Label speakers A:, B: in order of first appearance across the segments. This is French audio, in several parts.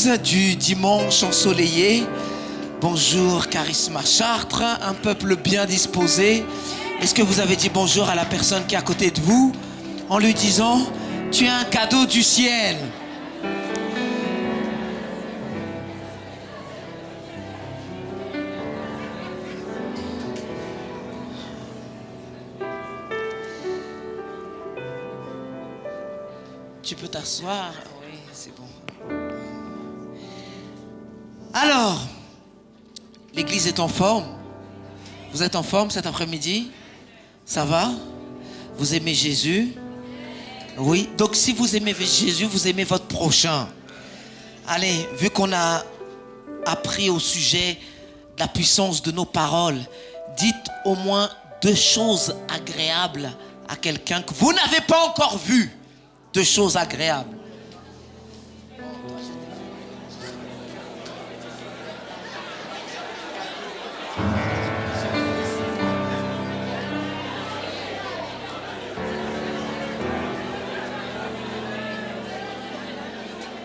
A: l'église du dimanche ensoleillé. Bonjour Charisma Chartres, un peuple bien disposé. Est-ce que vous avez dit bonjour à la personne qui est à côté de vous en lui disant « Tu es un cadeau du ciel ». Tu peux t'asseoir. Oui, c'est bon. Alors, l'église est en forme. Vous êtes en forme cet après-midi? Ça va? Vous aimez Jésus? Oui. Donc, si vous aimez Jésus, vous aimez votre prochain. Allez, vu qu'on a appris au sujet de la puissance de nos paroles, dites au moins 2 choses agréables à quelqu'un que vous n'avez pas encore vu. 2 choses agréables.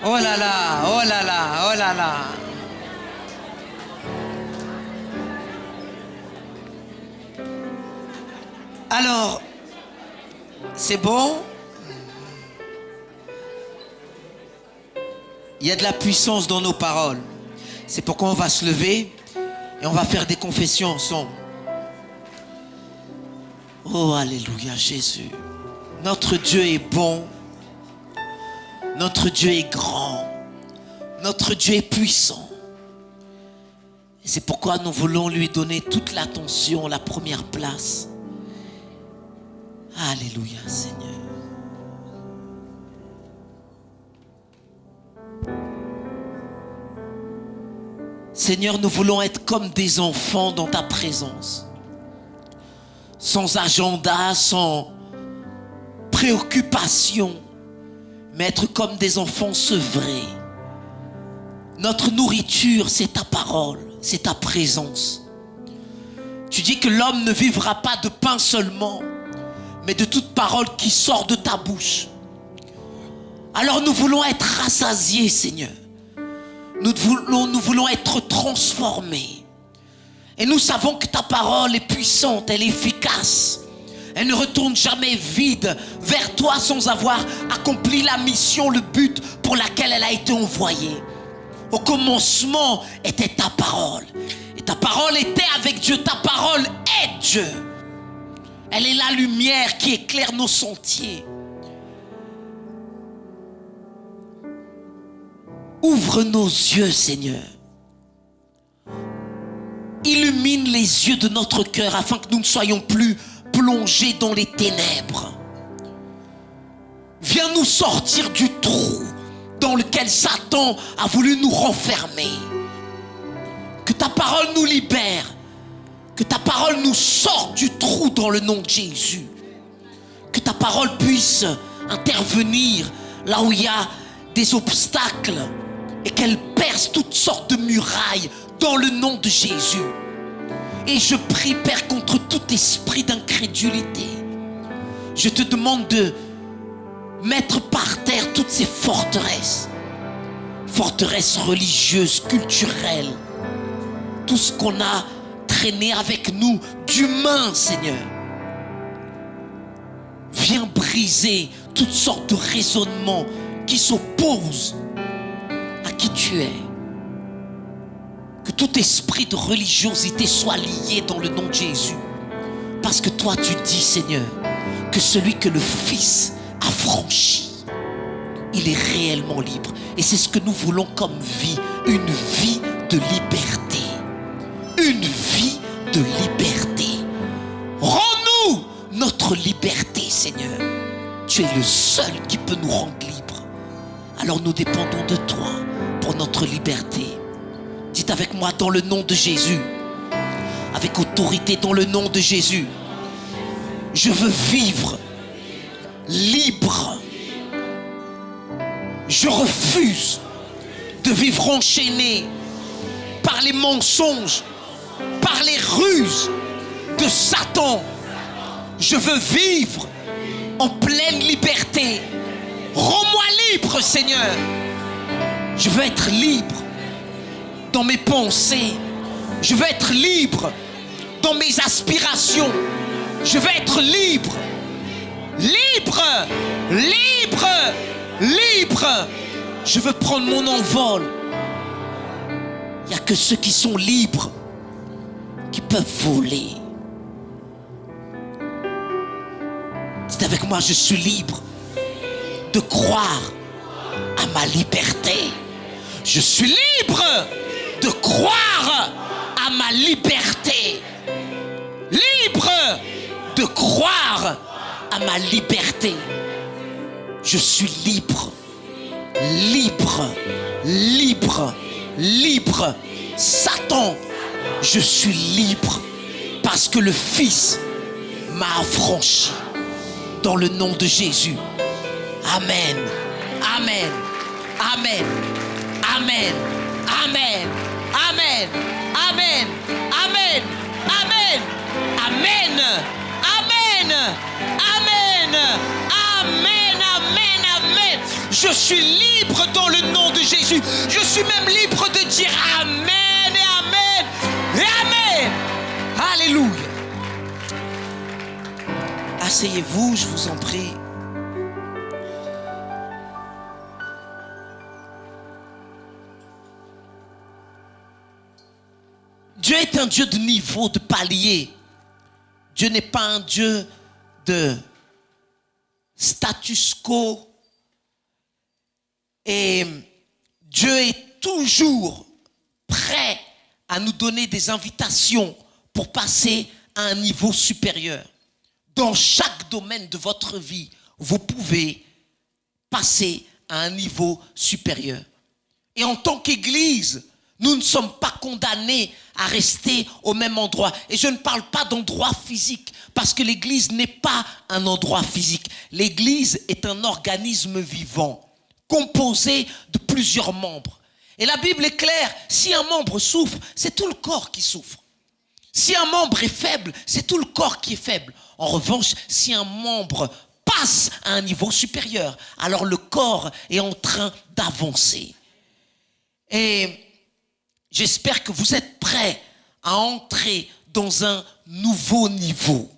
A: Oh là là, oh là là, oh là là. Alors, c'est bon? Il y a de la puissance dans nos paroles. C'est pourquoi on va se lever et on va faire des confessions ensemble. Oh, alléluia, Jésus. Notre Dieu est bon. Notre Dieu est grand. Notre Dieu est puissant. Et c'est pourquoi nous voulons lui donner toute l'attention, la première place. Alléluia, Seigneur. Seigneur, nous voulons être comme des enfants dans ta présence. Sans agenda, sans préoccupation, mais être comme des enfants sevrés. Notre nourriture, c'est ta parole, c'est ta présence. Tu dis que l'homme ne vivra pas de pain seulement, mais de toute parole qui sort de ta bouche. Alors nous voulons être rassasiés, Seigneur. Nous voulons être transformés. Et nous savons que ta parole est puissante, elle est efficace. Elle ne retourne jamais vide vers toi sans avoir accompli la mission, le but pour laquelle elle a été envoyée. Au commencement était ta parole. Et ta parole était avec Dieu. Ta parole est Dieu. Elle est la lumière qui éclaire nos sentiers. Ouvre nos yeux, Seigneur. Illumine les yeux de notre cœur afin que nous ne soyons plus plongés dans les ténèbres. Viens nous sortir du trou dans lequel Satan a voulu nous renfermer. Que ta parole nous libère. Que ta parole nous sorte du trou dans le nom de Jésus. Que ta parole puisse intervenir là où il y a des obstacles et qu'elle perce toutes sortes de murailles dans le nom de Jésus. Et je prie, Père, contre tout esprit d'incrédulité. Je te demande de mettre par terre toutes ces forteresses. Forteresses religieuses, culturelles. Tout ce qu'on a traîné avec nous d'humain, Seigneur. Viens briser toutes sortes de raisonnements qui s'opposent à qui tu es. Que tout esprit de religiosité soit lié dans le nom de Jésus. Parce que toi tu dis, Seigneur, que celui que le Fils a franchi, il est réellement libre. Et c'est ce que nous voulons comme vie. Une vie de liberté. Une vie de liberté. Rends-nous notre liberté, Seigneur. Tu es le seul qui peut nous rendre libres. Alors nous dépendons de toi pour notre liberté. Dites avec moi, dans le nom de Jésus, avec autorité, dans le nom de Jésus, je veux vivre libre. Je refuse de vivre enchaîné par les mensonges, par les ruses de Satan. Je veux vivre en pleine liberté. Rends-moi libre, Seigneur. Je veux être libre dans mes pensées. Je veux être libre dans mes aspirations. Je veux être libre. Libre, libre, libre. Je veux prendre mon envol. Il n'y a que ceux qui sont libres qui peuvent voler. Dites avec moi, je suis libre de croire à ma liberté. Je suis libre de croire à ma liberté. Libre de croire à ma liberté. Je suis libre, libre, libre, libre. Satan, je suis libre parce que le Fils m'a affranchi. Dans le nom de Jésus. Amen. Amen. Amen. Amen. Amen. Amen. Amen. Amen. Amen. Amen. Amen. Amen. Amen. Amen. Amen. Je suis libre dans le nom de Jésus. Je suis même libre de dire Amen et Amen et Amen. Alléluia. Asseyez-vous, je vous en prie. Dieu est un Dieu de niveau, de palier. Dieu n'est pas un Dieu de status quo. Et Dieu est toujours prêt à nous donner des invitations pour passer à un niveau supérieur. Dans chaque domaine de votre vie, vous pouvez passer à un niveau supérieur. Et en tant qu'Église, nous ne sommes pas condamnés à rester au même endroit. Et je ne parle pas d'endroit physique, parce que l'Église n'est pas un endroit physique. L'Église est un organisme vivant, composé de plusieurs membres. Et la Bible est claire, si un membre souffre, c'est tout le corps qui souffre. Si un membre est faible, c'est tout le corps qui est faible. En revanche, si un membre passe à un niveau supérieur, alors le corps est en train d'avancer. Et j'espère que vous êtes prêts à entrer dans un nouveau niveau.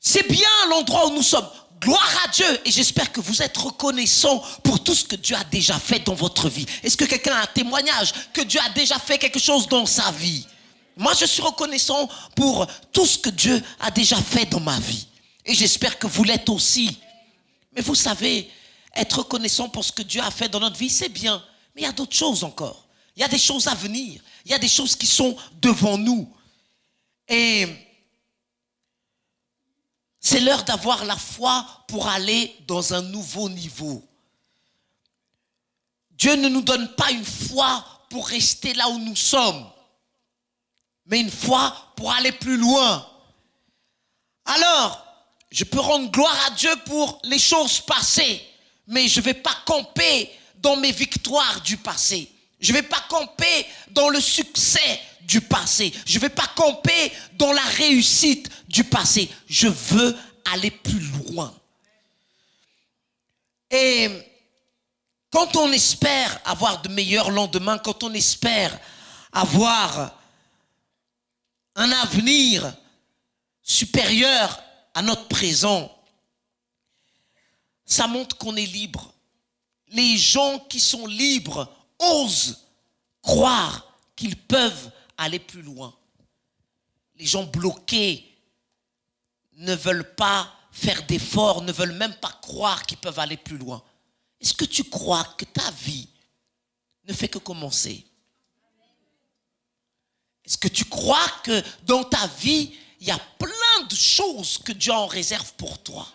A: C'est bien l'endroit où nous sommes. Gloire à Dieu. Et j'espère que vous êtes reconnaissants pour tout ce que Dieu a déjà fait dans votre vie. Est-ce que quelqu'un a un témoignage que Dieu a déjà fait quelque chose dans sa vie? Moi, je suis reconnaissant pour tout ce que Dieu a déjà fait dans ma vie. Et j'espère que vous l'êtes aussi. Mais vous savez, être reconnaissant pour ce que Dieu a fait dans notre vie, c'est bien. Mais il y a d'autres choses encore. Il y a des choses à venir. Il y a des choses qui sont devant nous. Et c'est l'heure d'avoir la foi pour aller dans un nouveau niveau. Dieu ne nous donne pas une foi pour rester là où nous sommes, mais une foi pour aller plus loin. Alors, je peux rendre gloire à Dieu pour les choses passées, mais je ne vais pas camper dans mes victoires du passé. Je ne vais pas camper dans le succès du passé. Je ne vais pas camper dans la réussite du passé. Je veux aller plus loin. Et quand on espère avoir de meilleurs lendemains, quand on espère avoir un avenir supérieur à notre présent, ça montre qu'on est libre. Les gens qui sont libres osent croire qu'ils peuvent aller plus loin. Les gens bloqués ne veulent pas faire d'efforts, ne veulent même pas croire qu'ils peuvent aller plus loin. Est-ce que tu crois que ta vie ne fait que commencer? Est-ce que tu crois que dans ta vie, il y a plein de choses que Dieu en réserve pour toi?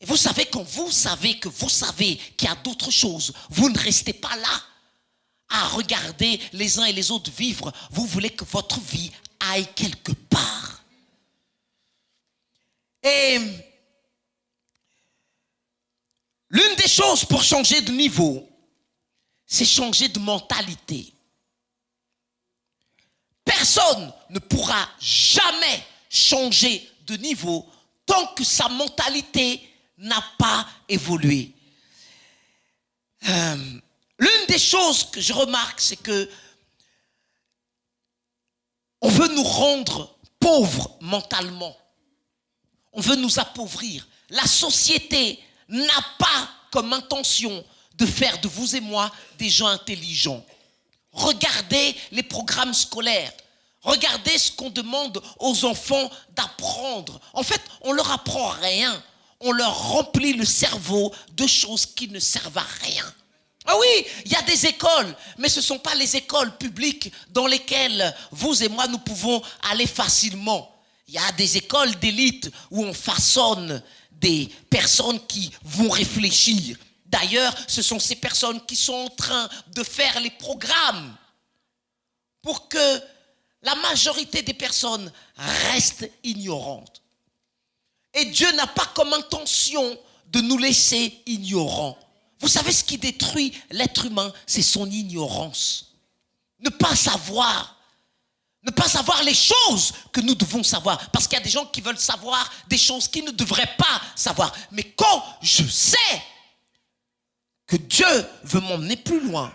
A: Et vous savez, quand vous savez que vous savez qu'il y a d'autres choses, vous ne restez pas là à regarder les uns et les autres vivre. Vous voulez que votre vie aille quelque part. Et l'une des choses pour changer de niveau, c'est changer de mentalité. Personne ne pourra jamais changer de niveau tant que sa mentalité n'a pas évolué. L'une des choses que je remarque, c'est que on veut nous rendre pauvres mentalement. On veut nous appauvrir. La société n'a pas comme intention de faire de vous et moi des gens intelligents. Regardez les programmes scolaires. Regardez ce qu'on demande aux enfants d'apprendre. En fait, on leur apprend rien. On leur remplit le cerveau de choses qui ne servent à rien. Ah oui, il y a des écoles, mais ce ne sont pas les écoles publiques dans lesquelles vous et moi nous pouvons aller facilement. Il y a des écoles d'élite où on façonne des personnes qui vont réfléchir. D'ailleurs, ce sont ces personnes qui sont en train de faire les programmes pour que la majorité des personnes restent ignorantes. Et Dieu n'a pas comme intention de nous laisser ignorants. Vous savez ce qui détruit l'être humain, c'est son ignorance. Ne pas savoir les choses que nous devons savoir. Parce qu'il y a des gens qui veulent savoir des choses qu'ils ne devraient pas savoir. Mais quand je sais que Dieu veut m'emmener plus loin,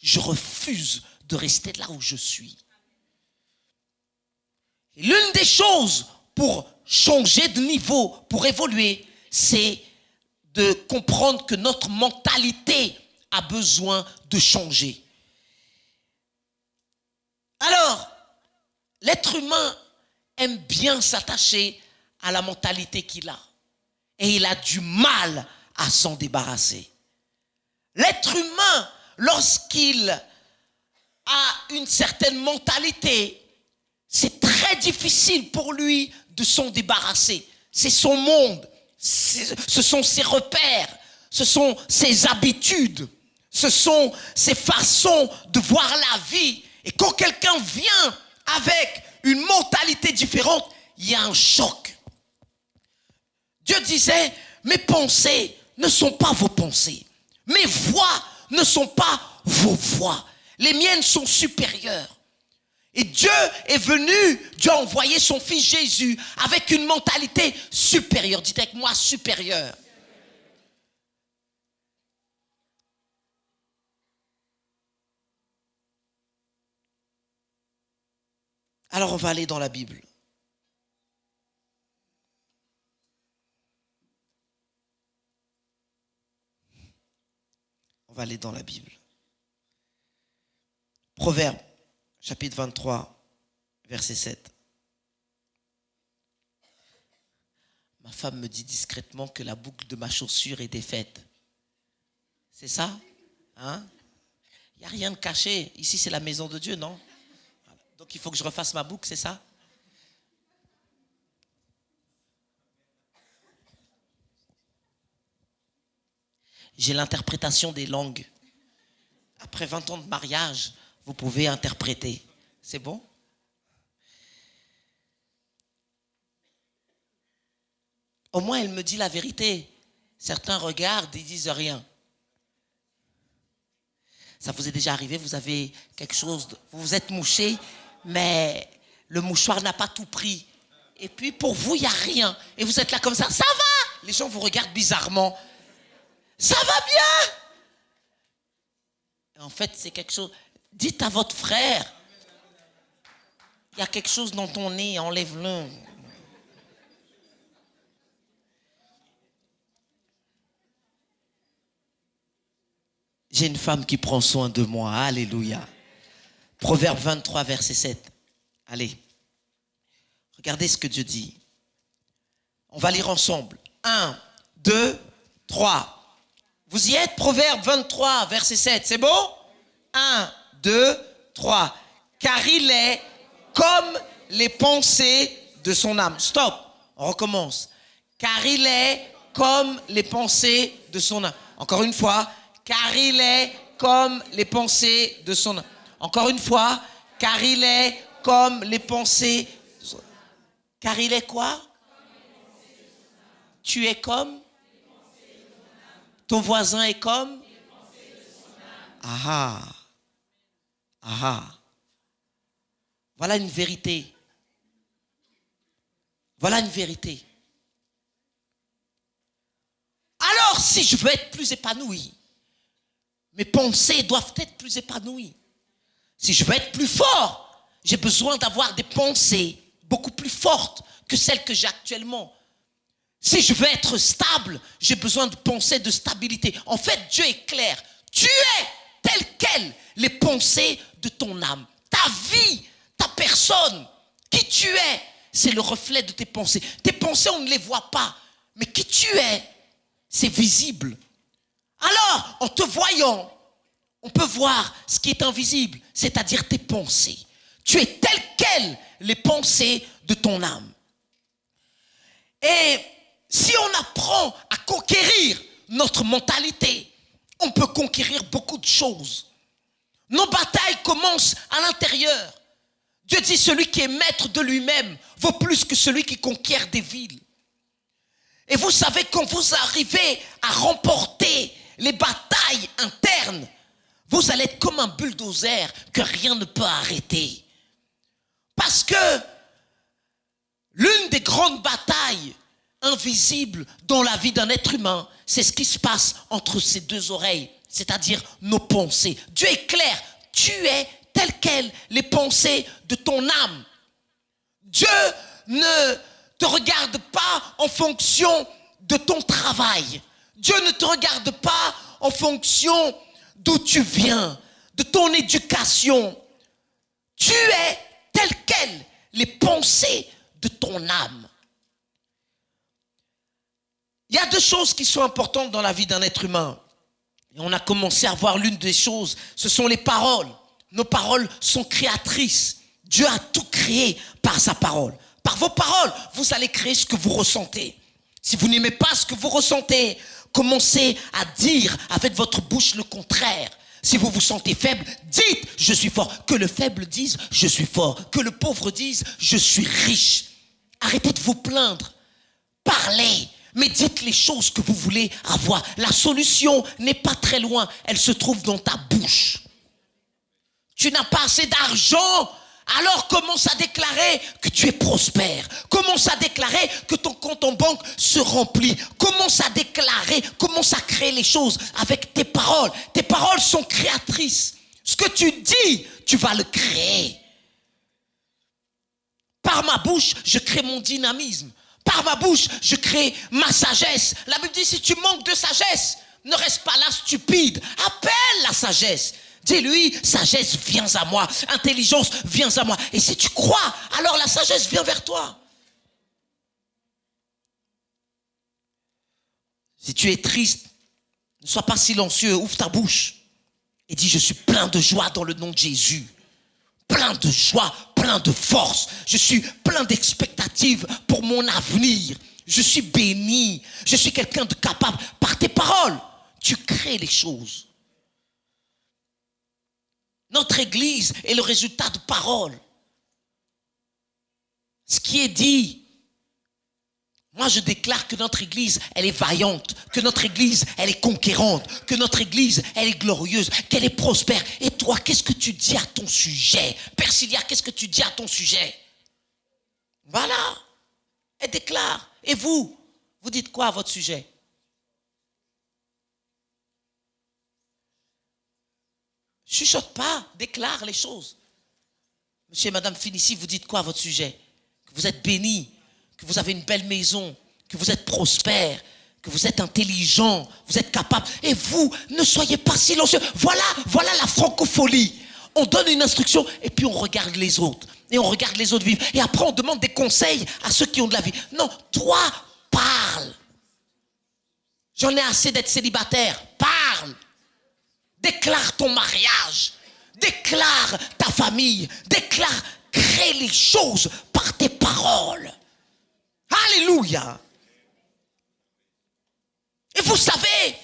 A: je refuse de rester là où je suis. Et l'une des choses pour changer de niveau, pour évoluer, c'est de comprendre que notre mentalité a besoin de changer. Alors, l'être humain aime bien s'attacher à la mentalité qu'il a. Et il a du mal à s'en débarrasser. L'être humain, lorsqu'il a une certaine mentalité, c'est très difficile pour lui de s'en débarrasser. C'est son monde. Ce sont ses repères, ce sont ses habitudes, ce sont ses façons de voir la vie. Et quand quelqu'un vient avec une mentalité différente, il y a un choc. Dieu disait, mes pensées ne sont pas vos pensées. Mes voix ne sont pas vos voix. Les miennes sont supérieures. Et Dieu est venu, Dieu a envoyé son fils Jésus avec une mentalité supérieure. Dites avec moi, supérieure. Alors on va aller dans la Bible. On va aller dans la Bible. Proverbe. Chapitre 23, verset 7. Ma femme me dit discrètement que la boucle de ma chaussure est défaite. C'est ça? Hein? Il n'y a rien de caché. Ici, c'est la maison de Dieu, non? Donc, il faut que je refasse ma boucle, c'est ça? J'ai l'interprétation des langues. Après 20 ans de mariage, vous pouvez interpréter. C'est bon? Au moins, elle me dit la vérité. Certains regardent et disent rien. Ça vous est déjà arrivé, vous avez quelque chose, vous vous êtes mouché, mais le mouchoir n'a pas tout pris. Et puis, pour vous, il n'y a rien. Et vous êtes là comme ça va? Les gens vous regardent bizarrement. Ça va bien? En fait, c'est quelque chose... Dites à votre frère, il y a quelque chose dans ton nez, enlève-le. J'ai une femme qui prend soin de moi, alléluia. Proverbe 23, verset 7. Allez, regardez ce que Dieu dit. On va lire ensemble. 1, 2, 3. Vous y êtes? Proverbe 23, verset 7. C'est bon? 1, 2, 3. Car il est comme les pensées de son âme. Stop. On recommence. Car il est comme les pensées de son âme. Encore une fois. Car il est comme les pensées de son âme. Encore une fois. Car il est comme les pensées de son âme. Car il est quoi? Tu es comme? Ton voisin est comme? Ah ah. Ah. Voilà une vérité. Voilà une vérité. Alors, si je veux être plus épanoui, mes pensées doivent être plus épanouies. Si je veux être plus fort, j'ai besoin d'avoir des pensées beaucoup plus fortes que celles que j'ai actuellement. Si je veux être stable, j'ai besoin de pensées de stabilité. En fait, Dieu est clair. Tu es tel quel les pensées de ton âme. Ta vie, ta personne, qui tu es, c'est le reflet de tes pensées. Tes pensées, on ne les voit pas. Mais qui tu es, c'est visible. Alors, en te voyant, on peut voir ce qui est invisible, c'est-à-dire tes pensées. Tu es tel quel les pensées de ton âme. Et si on apprend à conquérir notre mentalité, on peut conquérir beaucoup de choses. Nos batailles commencent à l'intérieur. Dieu dit, celui qui est maître de lui-même vaut plus que celui qui conquiert des villes. Et vous savez, quand vous arrivez à remporter les batailles internes, vous allez être comme un bulldozer que rien ne peut arrêter. Parce que l'une des grandes batailles invisibles dans la vie d'un être humain, c'est ce qui se passe entre ses deux oreilles, c'est-à-dire nos pensées. Dieu est clair, tu es tel quel les pensées de ton âme. Dieu ne te regarde pas en fonction de ton travail. Dieu ne te regarde pas en fonction d'où tu viens, de ton éducation. Tu es tel quel les pensées de ton âme. Il y a deux choses qui sont importantes dans la vie d'un être humain. Et on a commencé à voir l'une des choses, ce sont les paroles. Nos paroles sont créatrices. Dieu a tout créé par sa parole. Par vos paroles, vous allez créer ce que vous ressentez. Si vous n'aimez pas ce que vous ressentez, commencez à dire avec votre bouche le contraire. Si vous vous sentez faible, dites « je suis fort ». Que le faible dise « je suis fort ». Que le pauvre dise « je suis riche ». Arrêtez de vous plaindre. Parlez, mais dites les choses que vous voulez avoir. La solution n'est pas très loin, elle se trouve dans ta bouche. Tu n'as pas assez d'argent, alors commence à déclarer que tu es prospère. Commence à déclarer que ton compte en banque se remplit. Commence à déclarer, commence à créer les choses avec tes paroles. Tes paroles sont créatrices. Ce que tu dis, tu vas le créer. Par ma bouche, je crée mon dynamisme. Par ma bouche, je crée ma sagesse. La Bible dit, si tu manques de sagesse, ne reste pas là stupide. Appelle la sagesse. Dis-lui, sagesse, viens à moi. Intelligence, viens à moi. Et si tu crois, alors la sagesse vient vers toi. Si tu es triste, ne sois pas silencieux, ouvre ta bouche. Et dis, je suis plein de joie dans le nom de Jésus. Plein de joie, plein de force. Je suis plein d'expectatives pour mon avenir. Je suis béni. Je suis quelqu'un de capable. Par tes paroles, tu crées les choses. Notre église est le résultat de paroles. Ce qui est dit. Moi, je déclare que notre église, elle est vaillante, que notre église, elle est conquérante, que notre église, elle est glorieuse, qu'elle est prospère. Et toi, qu'est-ce que tu dis à ton sujet? Persilia, qu'est-ce que tu dis à ton sujet? Voilà. Elle déclare. Et vous dites quoi à votre sujet? Chuchote pas, déclare les choses. Monsieur et madame Finissi, vous dites quoi à votre sujet? Que vous êtes bénis, que vous avez une belle maison, que vous êtes prospère, que vous êtes intelligent, vous êtes capable. Et vous, ne soyez pas silencieux. Voilà la francophonie. On donne une instruction et puis on regarde les autres. Et on regarde les autres vivre. Et après, on demande des conseils à ceux qui ont de la vie. Non, toi, parle. J'en ai assez d'être célibataire. Parle. Déclare ton mariage. Déclare ta famille. Déclare, crée les choses par tes paroles. Alléluia. Et vous savez,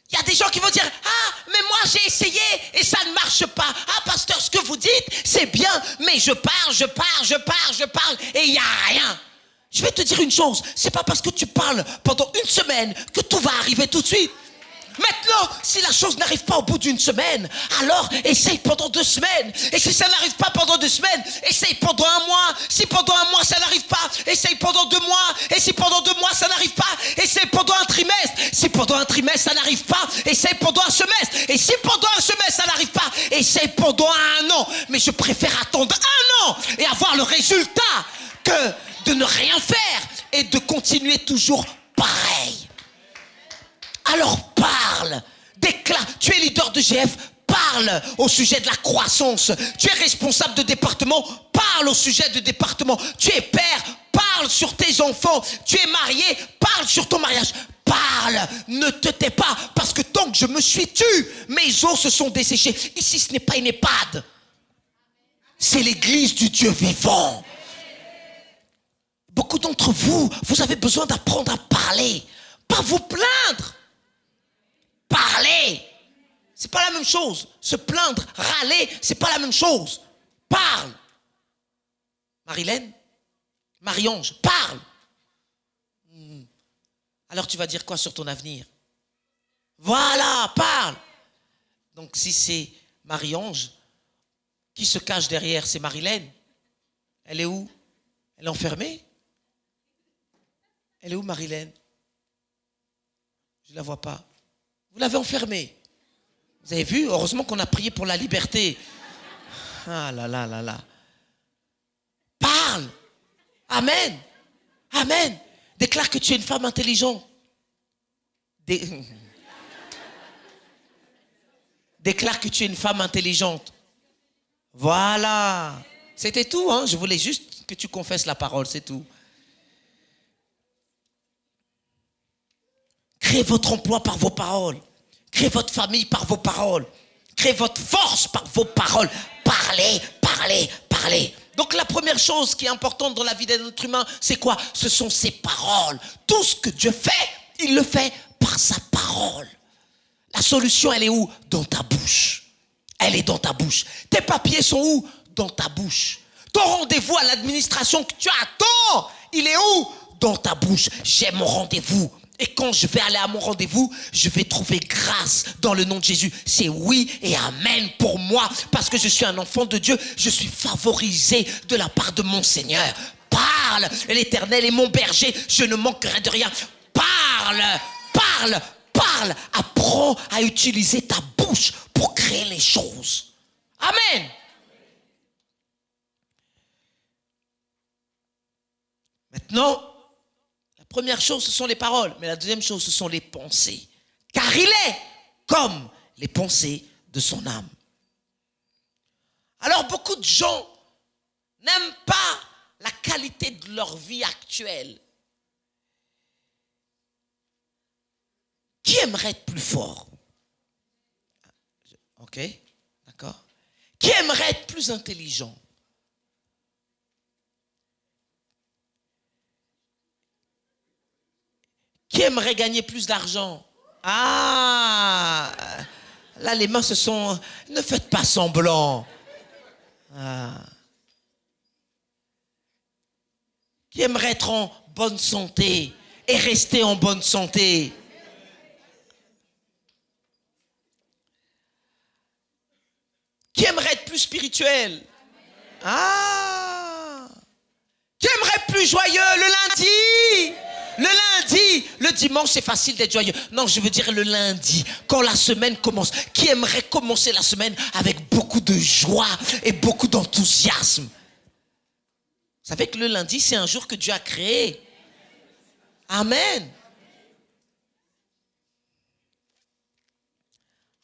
A: il y a des gens qui vont dire, ah, mais moi j'ai essayé et ça ne marche pas. Ah, pasteur, ce que vous dites, c'est bien, mais je parle et il n'y a rien. Je vais te dire une chose, c'est pas parce que tu parles pendant une semaine que tout va arriver tout de suite. Maintenant, si la chose n'arrive pas au bout d'une semaine, alors essaye pendant 2 semaines. Et si ça n'arrive pas pendant 2 semaines, essaye pendant 1 mois. Si pendant 1 mois ça n'arrive pas, essaye pendant 2 mois. Et si pendant 2 mois ça n'arrive pas, essaye pendant un trimestre. Si pendant un trimestre ça n'arrive pas, essaye pendant un semestre. Et si pendant un semestre ça n'arrive pas, essaye pendant 1 an. Mais je préfère attendre 1 an et avoir le résultat que de ne rien faire et de continuer toujours pareil. Alors parle, déclare, tu es leader de GF, parle au sujet de la croissance. Tu es responsable de département, parle au sujet de département. Tu es père, parle sur tes enfants. Tu es marié, parle sur ton mariage. Parle, ne te tais pas, parce que tant que je me suis tu, mes os se sont desséchés. Ici, ce n'est pas une EHPAD, c'est l'église du Dieu vivant. Beaucoup d'entre vous, vous avez besoin d'apprendre à parler, pas vous plaindre. Parler, c'est pas la même chose. Se plaindre, râler, c'est pas la même chose. Parle. Marilène, Marie-Ange, parle. Alors tu vas dire quoi sur ton avenir? Voilà, parle. Donc si c'est Marie-Ange, qui se cache derrière? C'est Marilène. Elle est où? Elle est enfermée? Elle est où Marilène? Je ne la vois pas. Vous l'avez enfermée. Vous avez vu? Heureusement qu'on a prié pour la liberté. Ah là là là là. Parle. Amen. Amen. Déclare que tu es une femme intelligente. Déclare que tu es une femme intelligente. Voilà. C'était tout, hein? Je voulais juste que tu confesses la parole, c'est tout. Créez votre emploi par vos paroles. Créez votre famille par vos paroles. Créez votre force par vos paroles. Parlez, parlez, parlez. Donc la première chose qui est importante dans la vie d'un être humain, c'est quoi? Ce sont ses paroles. Tout ce que Dieu fait, il le fait par sa parole. La solution, elle est où? Dans ta bouche. Elle est dans ta bouche. Tes papiers sont où? Dans ta bouche. Ton rendez-vous à l'administration que tu attends, il est où? Dans ta bouche. J'ai mon rendez-vous. Et quand je vais aller à mon rendez-vous, je vais trouver grâce dans le nom de Jésus. C'est oui et amen pour moi. Parce que je suis un enfant de Dieu. Je suis favorisé de la part de mon Seigneur. Parle, l'Éternel est mon berger. Je ne manquerai de rien. Parle, parle, parle. Apprends à utiliser ta bouche pour créer les choses. Amen. Maintenant, première chose, ce sont les paroles. Mais la deuxième chose, ce sont les pensées. Car il est comme les pensées de son âme. Alors, beaucoup de gens n'aiment pas la qualité de leur vie actuelle. Qui aimerait être plus fort? Ok, d'accord. Qui aimerait être plus intelligent? Qui aimerait gagner plus d'argent? Ah, là les mains se sont... Ne faites pas semblant. Ah. Qui aimerait être en bonne santé et rester en bonne santé? Qui aimerait être plus spirituel? Ah. Qui aimerait être plus joyeux le lundi? Le lundi, le dimanche, c'est facile d'être joyeux. Non, je veux dire le lundi, quand la semaine commence. Qui aimerait commencer la semaine avec beaucoup de joie et beaucoup d'enthousiasme? Vous savez que le lundi, c'est un jour que Dieu a créé. Amen.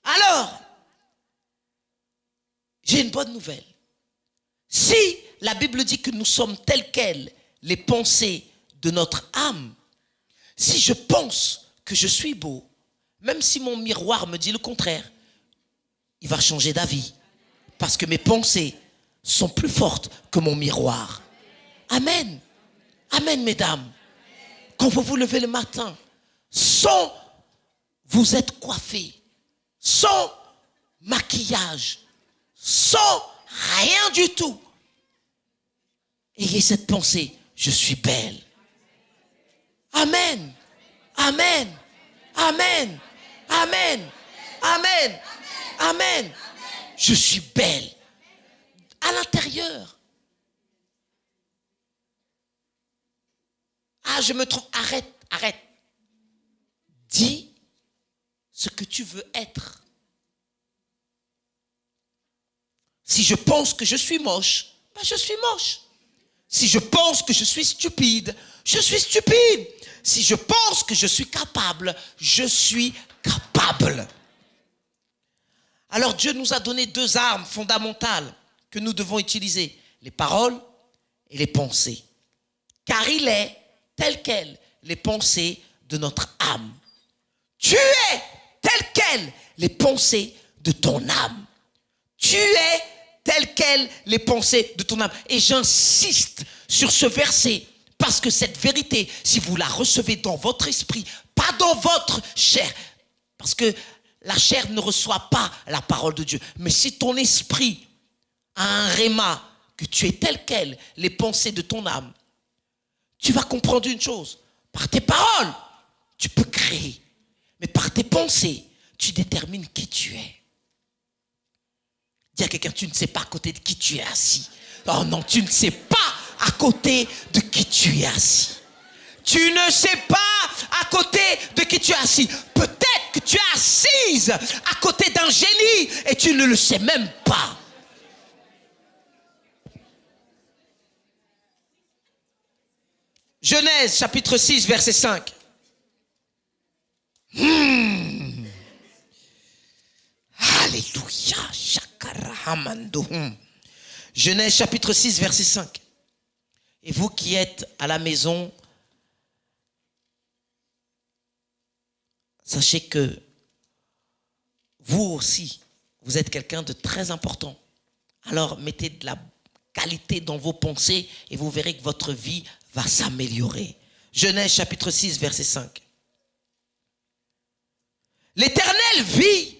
A: Alors, j'ai une bonne nouvelle. Si la Bible dit que nous sommes tels quels, les pensées de notre âme, si je pense que je suis beau, même si mon miroir me dit le contraire, il va changer d'avis. Parce que mes pensées sont plus fortes que mon miroir. Amen. Amen, mesdames. Quand vous vous levez le matin, sans vous être coiffé, sans maquillage, sans rien du tout, ayez cette pensée, je suis belle. Amen. Amen. Amen. Amen. Amen. Amen. Je suis belle. À l'intérieur. Ah, je me trouve. Arrête. Dis ce que tu veux être. Si je pense que je suis moche, ben je suis moche. Si je pense que je suis stupide, je suis stupide. Si je pense que je suis capable, je suis capable. Alors Dieu nous a donné deux armes fondamentales que nous devons utiliser, les paroles et les pensées. Car il est, tel quel, les pensées de notre âme. Tu es, tel quel, les pensées de ton âme. Tu es, tel quel, les pensées de ton âme. Et j'insiste sur ce verset, parce que cette vérité, si vous la recevez dans votre esprit, pas dans votre chair, parce que la chair ne reçoit pas la parole de Dieu. Mais si ton esprit a un réma, que tu es tel quel, les pensées de ton âme, tu vas comprendre une chose. Par tes paroles, tu peux créer. Mais par tes pensées, tu détermines qui tu es. Dis à quelqu'un, tu ne sais pas à côté de qui tu es assis. Oh non, tu ne sais pas à côté de qui tu es assis. Tu ne sais pas à côté de qui tu es assis. Peut-être que tu es assise à côté d'un génie et tu ne le sais même pas. Genèse chapitre 6 verset 5. Alléluia. Genèse chapitre 6 verset 5. Et vous qui êtes à la maison, sachez que vous aussi, vous êtes quelqu'un de très important. Alors mettez de la qualité dans vos pensées et vous verrez que votre vie va s'améliorer. Genèse chapitre 6 verset 5. L'Éternel vit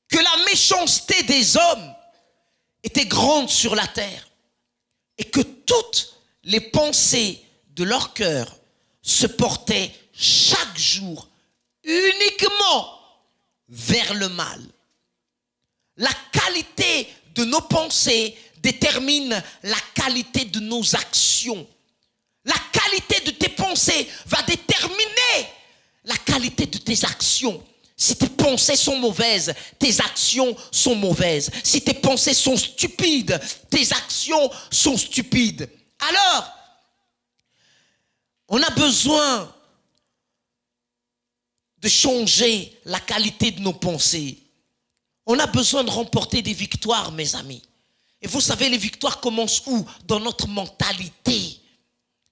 A: que la méchanceté des hommes était grande sur la terre et que toutes les pensées de leur cœur se portaient chaque jour uniquement vers le mal. La qualité de nos pensées détermine la qualité de nos actions. La qualité de tes pensées va déterminer la qualité de tes actions. Si tes pensées sont mauvaises, tes actions sont mauvaises. Si tes pensées sont stupides, tes actions sont stupides. Alors, on a besoin de changer la qualité de nos pensées. On a besoin de remporter des victoires, mes amis. Et vous savez, les victoires commencent où? Dans notre mentalité.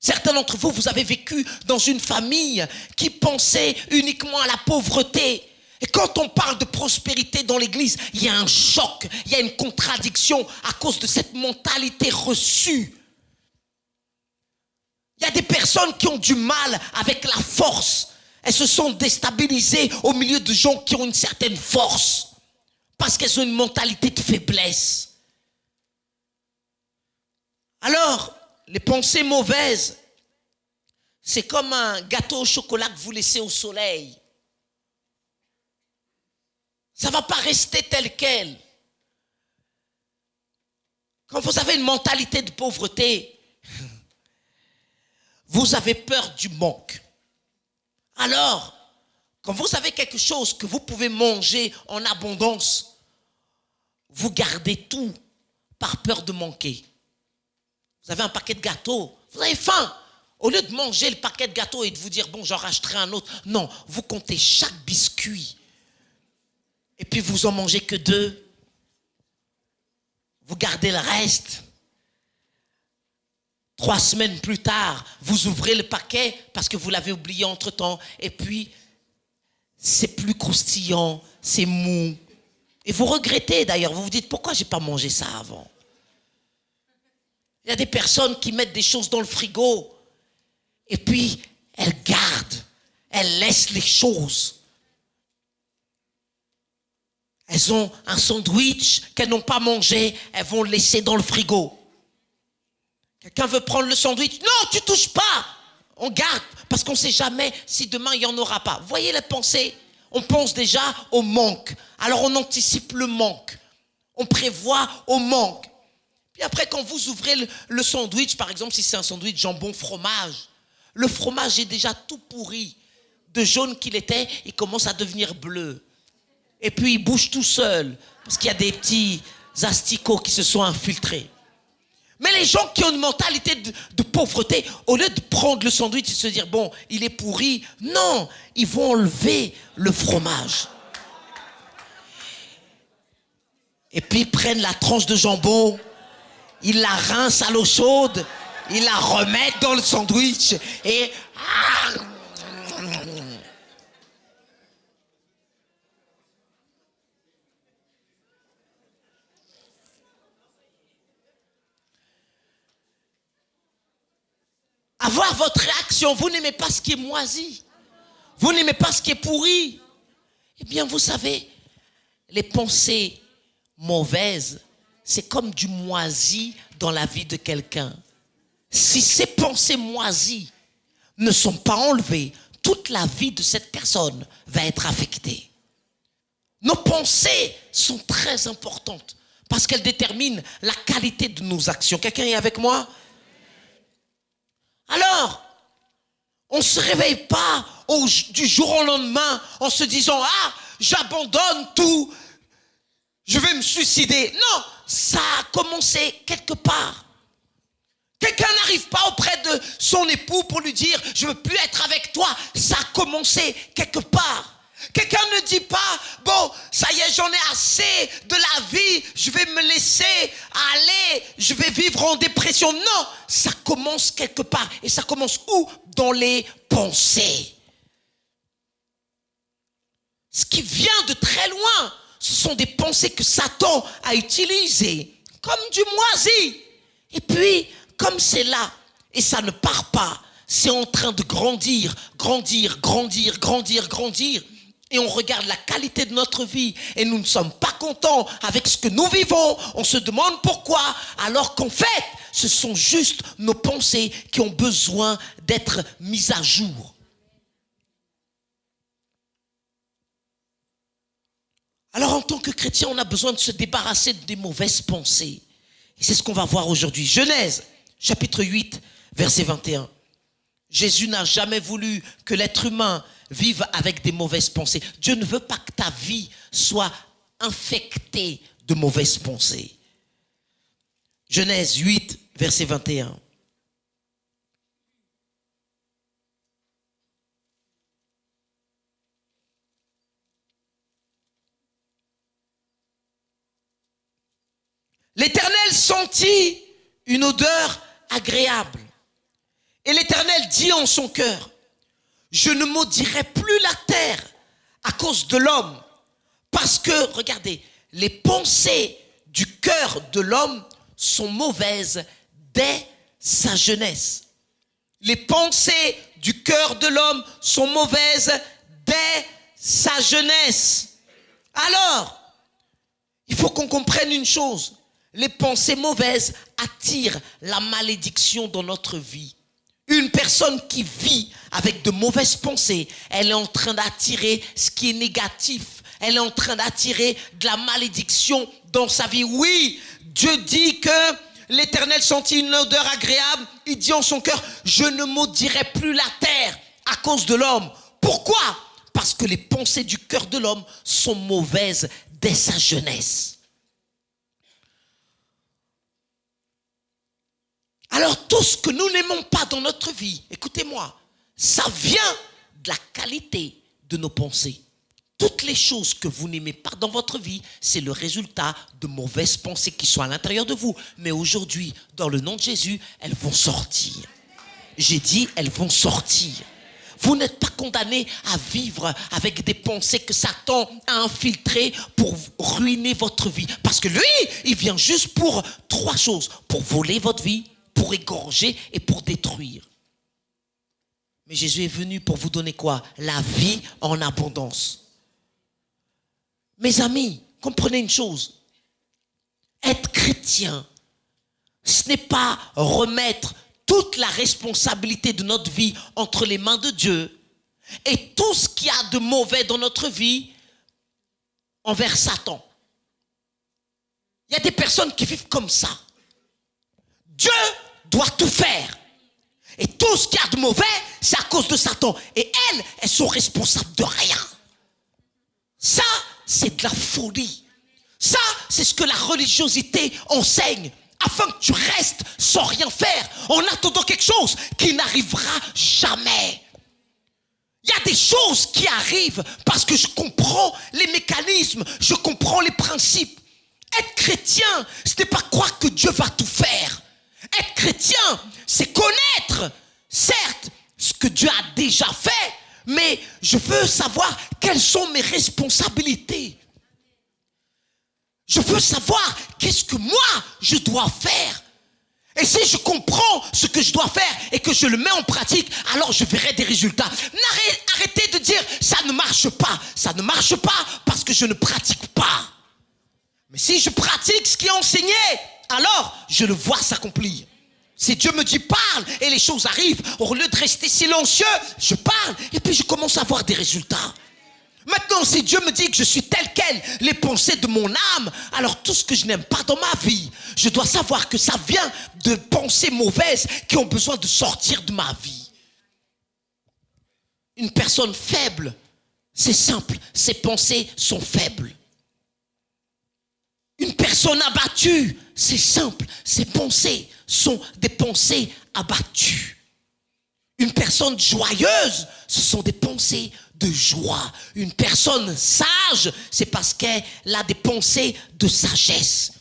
A: Certains d'entre vous, vous avez vécu dans une famille qui pensait uniquement à la pauvreté. Et quand on parle de prospérité dans l'église, il y a un choc, il y a une contradiction à cause de cette mentalité reçue. Il y a des personnes qui ont du mal avec la force. Elles se sont déstabilisées au milieu de gens qui ont une certaine force. Parce qu'elles ont une mentalité de faiblesse. Alors, les pensées mauvaises, c'est comme un gâteau au chocolat que vous laissez au soleil. Ça ne va pas rester tel quel. Quand vous avez une mentalité de pauvreté, vous avez peur du manque. Alors, quand vous avez quelque chose que vous pouvez manger en abondance, vous gardez tout par peur de manquer. Vous avez un paquet de gâteaux, vous avez faim. Au lieu de manger le paquet de gâteaux et de vous dire, bon, j'en rachèterai un autre. Non, vous comptez chaque biscuit. Et puis vous en mangez que 2. Vous gardez le reste. 3 semaines plus tard, vous ouvrez le paquet parce que vous l'avez oublié entre-temps. Et puis, c'est plus croustillant, c'est mou. Et vous regrettez d'ailleurs, vous vous dites, pourquoi j'ai pas mangé ça avant? Il y a des personnes qui mettent des choses dans le frigo et puis elles gardent, elles laissent les choses. Elles ont un sandwich qu'elles n'ont pas mangé, elles vont le laisser dans le frigo. Quelqu'un veut prendre le sandwich? Non, tu touches pas. On garde parce qu'on ne sait jamais si demain il n'y en aura pas. Voyez les pensées. on pense déjà au manque. Alors on anticipe le manque. On prévoit au manque. Puis après, quand vous ouvrez le sandwich, par exemple, si c'est un sandwich jambon-fromage, le fromage est déjà tout pourri. De jaune qu'il était, il commence à devenir bleu. Et puis il bouge tout seul, parce qu'il y a des petits asticots qui se sont infiltrés. Mais les gens qui ont une mentalité de pauvreté, au lieu de prendre le sandwich et se dire, bon, il est pourri, non, ils vont enlever le fromage. Et puis ils prennent la tranche de jambon, ils la rincent à l'eau chaude, ils la remettent dans le sandwich et... avoir votre réaction. Vous n'aimez pas ce qui est moisi. Vous n'aimez pas ce qui est pourri. Eh bien, vous savez, les pensées mauvaises, c'est comme du moisi dans la vie de quelqu'un. Si ces pensées moisies ne sont pas enlevées, toute la vie de cette personne va être affectée. Nos pensées sont très importantes parce qu'elles déterminent la qualité de nos actions. Quelqu'un est avec moi ? Alors, on ne se réveille pas du jour au lendemain en se disant « Ah, j'abandonne tout, je vais me suicider ». Non, ça a commencé quelque part. Quelqu'un n'arrive pas auprès de son époux pour lui dire « Je ne veux plus être avec toi ». Ça a commencé quelque part. Quelqu'un ne dit pas « Bon, ça y est, j'en ai assez de la vie, je vais me laisser aller, je vais vivre en dépression ». Non, ça commence quelque part. Et ça commence où ? Dans les pensées. Ce qui vient de très loin, ce sont des pensées que Satan a utilisées comme du moisi. Et puis, comme c'est là, et ça ne part pas, c'est en train de grandir, grandir, grandir, grandir, grandir. Et on regarde la qualité de notre vie et nous ne sommes pas contents avec ce que nous vivons. On se demande pourquoi, alors qu'en fait, ce sont juste nos pensées qui ont besoin d'être mises à jour. Alors en tant que chrétien, on a besoin de se débarrasser des mauvaises pensées. Et c'est ce qu'on va voir aujourd'hui. Genèse, chapitre 8, verset 21. Jésus n'a jamais voulu que l'être humain vive avec des mauvaises pensées. Dieu ne veut pas que ta vie soit infectée de mauvaises pensées. Genèse 8, verset 21. L'Éternel sentit une odeur agréable. Et l'Éternel dit en son cœur, je ne maudirai plus la terre à cause de l'homme. Parce que, regardez, les pensées du cœur de l'homme sont mauvaises dès sa jeunesse. Les pensées du cœur de l'homme sont mauvaises dès sa jeunesse. Alors, il faut qu'on comprenne une chose. Les pensées mauvaises attirent la malédiction dans notre vie. Une personne qui vit avec de mauvaises pensées, elle est en train d'attirer ce qui est négatif. Elle est en train d'attirer de la malédiction dans sa vie. Oui, Dieu dit que l'Éternel sentit une odeur agréable. Il dit en son cœur, je ne maudirai plus la terre à cause de l'homme. Pourquoi ? Parce que les pensées du cœur de l'homme sont mauvaises dès sa jeunesse. Alors tout ce que nous n'aimons pas dans notre vie, écoutez-moi, ça vient de la qualité de nos pensées. Toutes les choses que vous n'aimez pas dans votre vie, c'est le résultat de mauvaises pensées qui sont à l'intérieur de vous. Mais aujourd'hui, dans le nom de Jésus, elles vont sortir. J'ai dit, elles vont sortir. Vous n'êtes pas condamné à vivre avec des pensées que Satan a infiltrées pour ruiner votre vie. Parce que lui, il vient juste pour 3 choses. Pour voler votre vie, pour égorger et pour détruire. Mais Jésus est venu pour vous donner quoi ? La vie en abondance. Mes amis, comprenez une chose. Être chrétien, ce n'est pas remettre toute la responsabilité de notre vie entre les mains de Dieu, et tout ce qu'il y a de mauvais dans notre vie envers Satan. Il y a des personnes qui vivent comme ça. Dieu doit tout faire. Et tout ce qu'il y a de mauvais, c'est à cause de Satan. Et elles sont responsables de rien. Ça, c'est de la folie. Ça, c'est ce que la religiosité enseigne. Afin que tu restes sans rien faire, en attendant quelque chose qui n'arrivera jamais. Il y a des choses qui arrivent parce que je comprends les mécanismes, je comprends les principes. Être chrétien, ce n'est pas croire que Dieu va tout faire. Être chrétien, c'est connaître, certes, ce que Dieu a déjà fait, mais je veux savoir quelles sont mes responsabilités. Je veux savoir qu'est-ce que moi je dois faire. Et si je comprends ce que je dois faire et que je le mets en pratique, alors je verrai des résultats. Arrêtez de dire ça ne marche pas. Ça ne marche pas parce que je ne pratique pas. Mais si je pratique ce qui est enseigné, alors je le vois s'accomplir. Si Dieu me dit parle et les choses arrivent, au lieu de rester silencieux, je parle et puis je commence à voir des résultats. Maintenant, si Dieu me dit que je suis tel quel, les pensées de mon âme, alors tout ce que je n'aime pas dans ma vie, je dois savoir que ça vient de pensées mauvaises qui ont besoin de sortir de ma vie. Une personne faible, c'est simple, ses pensées sont faibles. Une personne abattue, c'est simple, ses pensées sont des pensées abattues. Une personne joyeuse, ce sont des pensées de joie. Une personne sage, c'est parce qu'elle a des pensées de sagesse.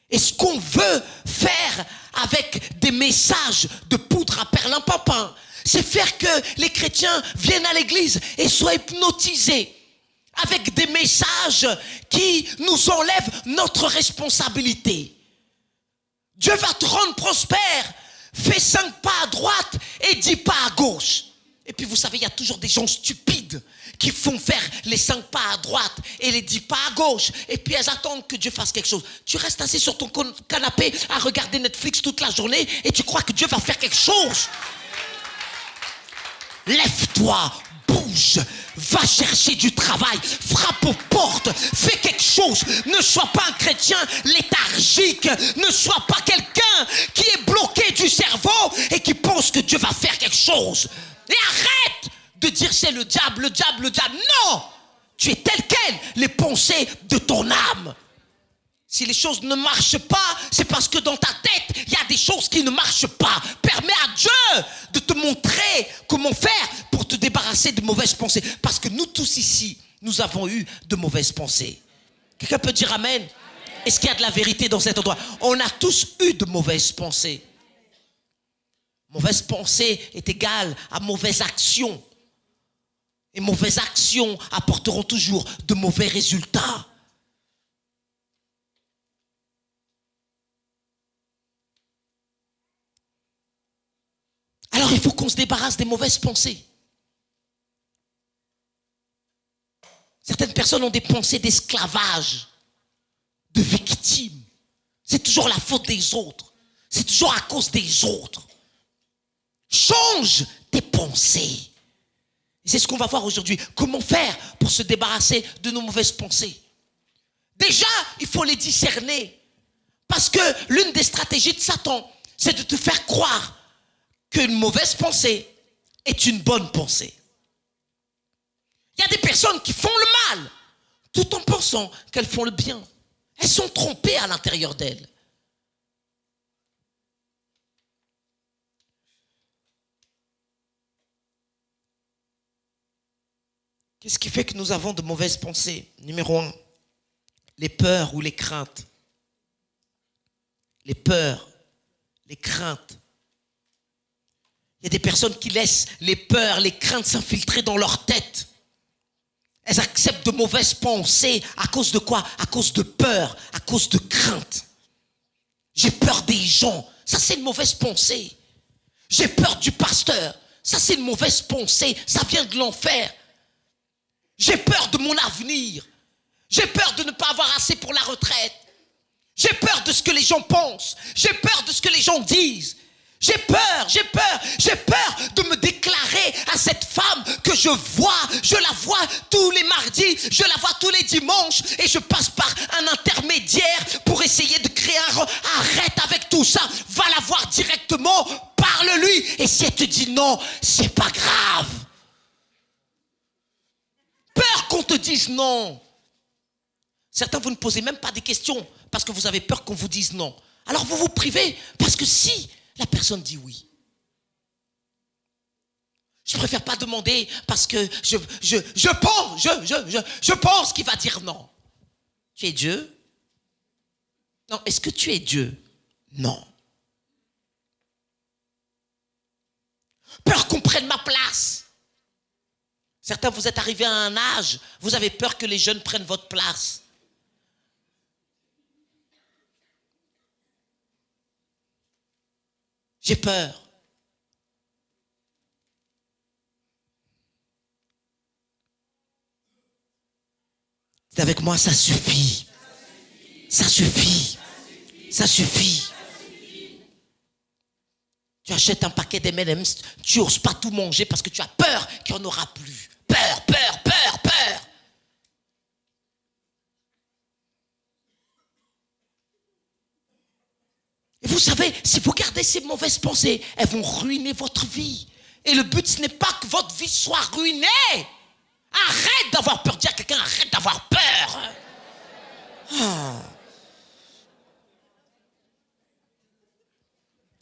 A: Et ce qu'on veut faire avec des messages de poudre à perlimpinpin, c'est faire que les chrétiens viennent à l'église et soient hypnotisés avec des messages qui nous enlèvent notre responsabilité. Dieu va te rendre prospère. Fais 5 pas à droite et 10 pas à gauche. Et puis vous savez, il y a toujours des gens stupides qui font faire les 5 pas à droite et les 10 pas à gauche. Et puis elles attendent que Dieu fasse quelque chose. Tu restes assis sur ton canapé à regarder Netflix toute la journée et tu crois que Dieu va faire quelque chose. Lève-toi, bouge, va chercher du travail, frappe aux portes, fais quelque chose. Ne sois pas un chrétien léthargique, ne sois pas quelqu'un qui est bloqué du cerveau et qui pense que Dieu va faire quelque chose. Et arrête de dire c'est le diable, le diable, le diable. Non, tu es tel quel, les pensées de ton âme. Si les choses ne marchent pas, c'est parce que dans ta tête, il y a des choses qui ne marchent pas. Permets à Dieu de te montrer comment faire pour te débarrasser de mauvaises pensées. Parce que nous tous ici, nous avons eu de mauvaises pensées. Quelqu'un peut dire amen? Est-ce qu'il y a de la vérité dans cet endroit? On a tous eu de mauvaises pensées. Mauvaise pensée est égale à mauvaise action. Et mauvaises actions apporteront toujours de mauvais résultats. Alors il faut qu'on se débarrasse des mauvaises pensées. Certaines personnes ont des pensées d'esclavage, de victime. C'est toujours la faute des autres. C'est toujours à cause des autres. Change tes pensées. C'est ce qu'on va voir aujourd'hui. Comment faire pour se débarrasser de nos mauvaises pensées? Déjà, il faut les discerner. Parce que l'une des stratégies de Satan, c'est de te faire croire qu'une mauvaise pensée est une bonne pensée. Il y a des personnes qui font le mal tout en pensant qu'elles font le bien. Elles sont trompées à l'intérieur d'elles. Qu'est-ce qui fait que nous avons de mauvaises pensées? Numéro 1, les peurs ou les craintes. Les peurs, les craintes. Il y a des personnes qui laissent les peurs, les craintes s'infiltrer dans leur tête. Elles acceptent de mauvaises pensées. À cause de quoi? À cause de peur, à cause de crainte. J'ai peur des gens. Ça, c'est une mauvaise pensée. J'ai peur du pasteur. Ça, c'est une mauvaise pensée. Ça vient de l'enfer. J'ai peur de mon avenir. J'ai peur de ne pas avoir assez pour la retraite. J'ai peur de ce que les gens pensent. J'ai peur de ce que les gens disent. J'ai peur de me déclarer à cette femme que je la vois tous les mardis, je la vois tous les dimanches et je passe par un intermédiaire pour essayer de créer arrête avec tout ça, va la voir directement, parle-lui et si elle te dit non, c'est pas grave. Peur qu'on te dise non. Certains, vous ne posez même pas des questions parce que vous avez peur qu'on vous dise non. Alors vous vous privez parce que si la personne dit oui, je préfère pas demander parce que je pense qu'il va dire non. Tu es Dieu? Non. Est-ce que tu es Dieu? Non. Peur qu'on prenne ma place. Certains, vous êtes arrivés à un âge, vous avez peur que les jeunes prennent votre place. J'ai peur. C'est avec moi, ça suffit. Ça suffit. Ça suffit. Tu achètes un paquet d'M&M's, tu n'oses pas tout manger parce que tu as peur qu'il n'y en aura plus. Peur, peur, peur, peur. Et vous savez, si vous gardez ces mauvaises pensées, elles vont ruiner votre vie. Et le but, ce n'est pas que votre vie soit ruinée. Arrête d'avoir peur. Dis à quelqu'un, arrête d'avoir peur.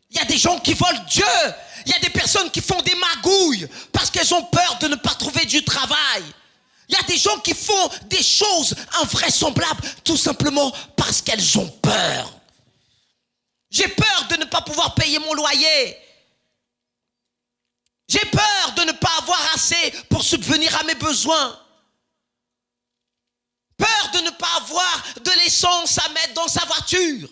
A: Il y a des gens qui volent Dieu. Il y a des personnes qui font des magouilles parce qu'elles ont peur de ne pas trouver du travail. Il y a des gens qui font des choses invraisemblables tout simplement parce qu'elles ont peur. J'ai peur de ne pas pouvoir payer mon loyer. J'ai peur de ne pas avoir assez pour subvenir à mes besoins. Peur de ne pas avoir de l'essence à mettre dans sa voiture.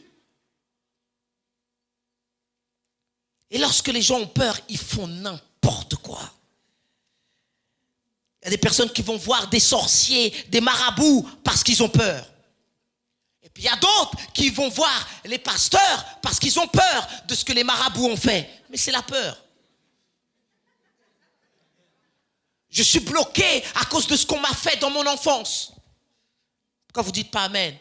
A: Et lorsque les gens ont peur, ils font n'importe quoi. Il y a des personnes qui vont voir des sorciers, des marabouts parce qu'ils ont peur. Et puis il y a d'autres qui vont voir les pasteurs parce qu'ils ont peur de ce que les marabouts ont fait. Mais c'est la peur. Je suis bloqué à cause de ce qu'on m'a fait dans mon enfance. Pourquoi vous ne dites pas amen?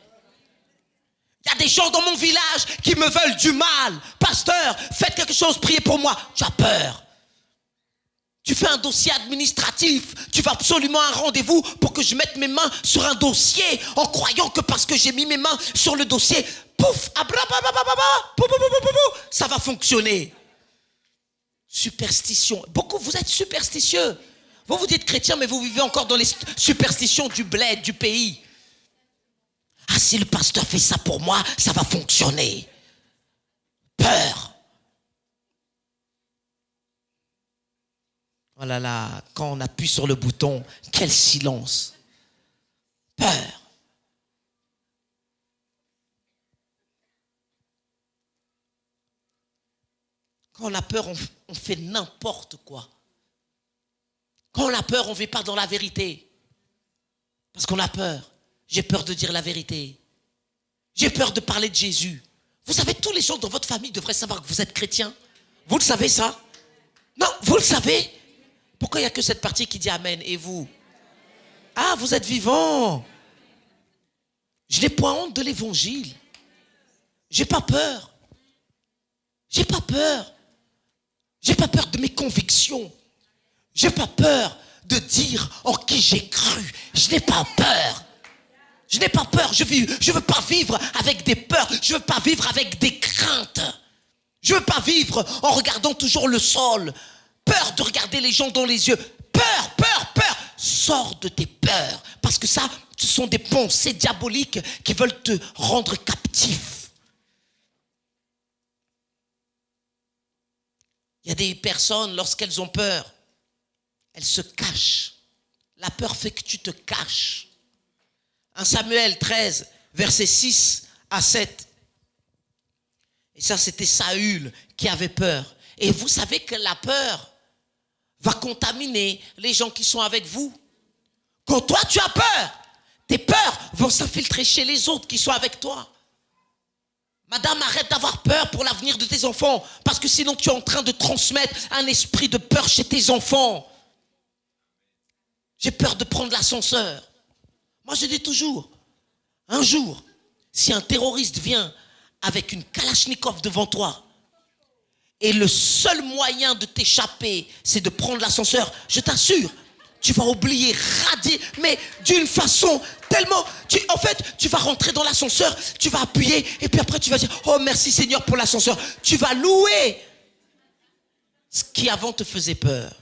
A: Il y a des gens dans mon village qui me veulent du mal. Pasteur, faites quelque chose, priez pour moi. Tu as peur. Tu fais un dossier administratif. Tu vas absolument à un rendez-vous pour que je mette mes mains sur un dossier en croyant que parce que j'ai mis mes mains sur le dossier, pouf, ça va fonctionner. Superstition. Beaucoup, vous êtes superstitieux. Vous vous dites chrétien, mais vous vivez encore dans les superstitions du bled, du pays. Ah, si le pasteur fait ça pour moi, ça va fonctionner. Peur. Oh là là, quand on appuie sur le bouton, quel silence. Peur. Quand on a peur, on fait n'importe quoi. Quand on a peur, on ne vit pas dans la vérité. Parce qu'on a peur. J'ai peur de dire la vérité. J'ai peur de parler de Jésus. Vous savez, tous les gens dans votre famille devraient savoir que vous êtes chrétien. Vous le savez ça? Non, vous le savez? Pourquoi il n'y a que cette partie qui dit amen? Et vous? Ah, vous êtes vivants. Je n'ai point honte de l'évangile. J'ai pas peur. J'ai pas peur. J'ai pas peur de mes convictions. J'ai pas peur de dire en qui j'ai cru. Je n'ai pas peur. Je n'ai pas peur. Je veux pas vivre avec des peurs. Je veux pas vivre avec des craintes. Je veux pas vivre en regardant toujours le sol. Peur de regarder les gens dans les yeux. Peur, peur, peur. Sors de tes peurs. Parce que ça, ce sont des pensées diaboliques qui veulent te rendre captif. Il y a des personnes, lorsqu'elles ont peur, elles se cachent. La peur fait que tu te caches. 1 Samuel 13, versets 6 à 7. Et ça, c'était Saül qui avait peur. Et vous savez que la peur va contaminer les gens qui sont avec vous. Quand toi, tu as peur, tes peurs vont s'infiltrer chez les autres qui sont avec toi. Madame, arrête d'avoir peur pour l'avenir de tes enfants, parce que sinon tu es en train de transmettre un esprit de peur chez tes enfants. J'ai peur de prendre l'ascenseur. Moi, je dis toujours, un jour, si un terroriste vient avec une Kalachnikov devant toi, et le seul moyen de t'échapper, c'est de prendre l'ascenseur, je t'assure, tu vas oublier, radier, mais d'une façon tellement... En fait, tu vas rentrer dans l'ascenseur, tu vas appuyer, et puis après tu vas dire, oh merci Seigneur pour l'ascenseur. Tu vas louer ce qui avant te faisait peur.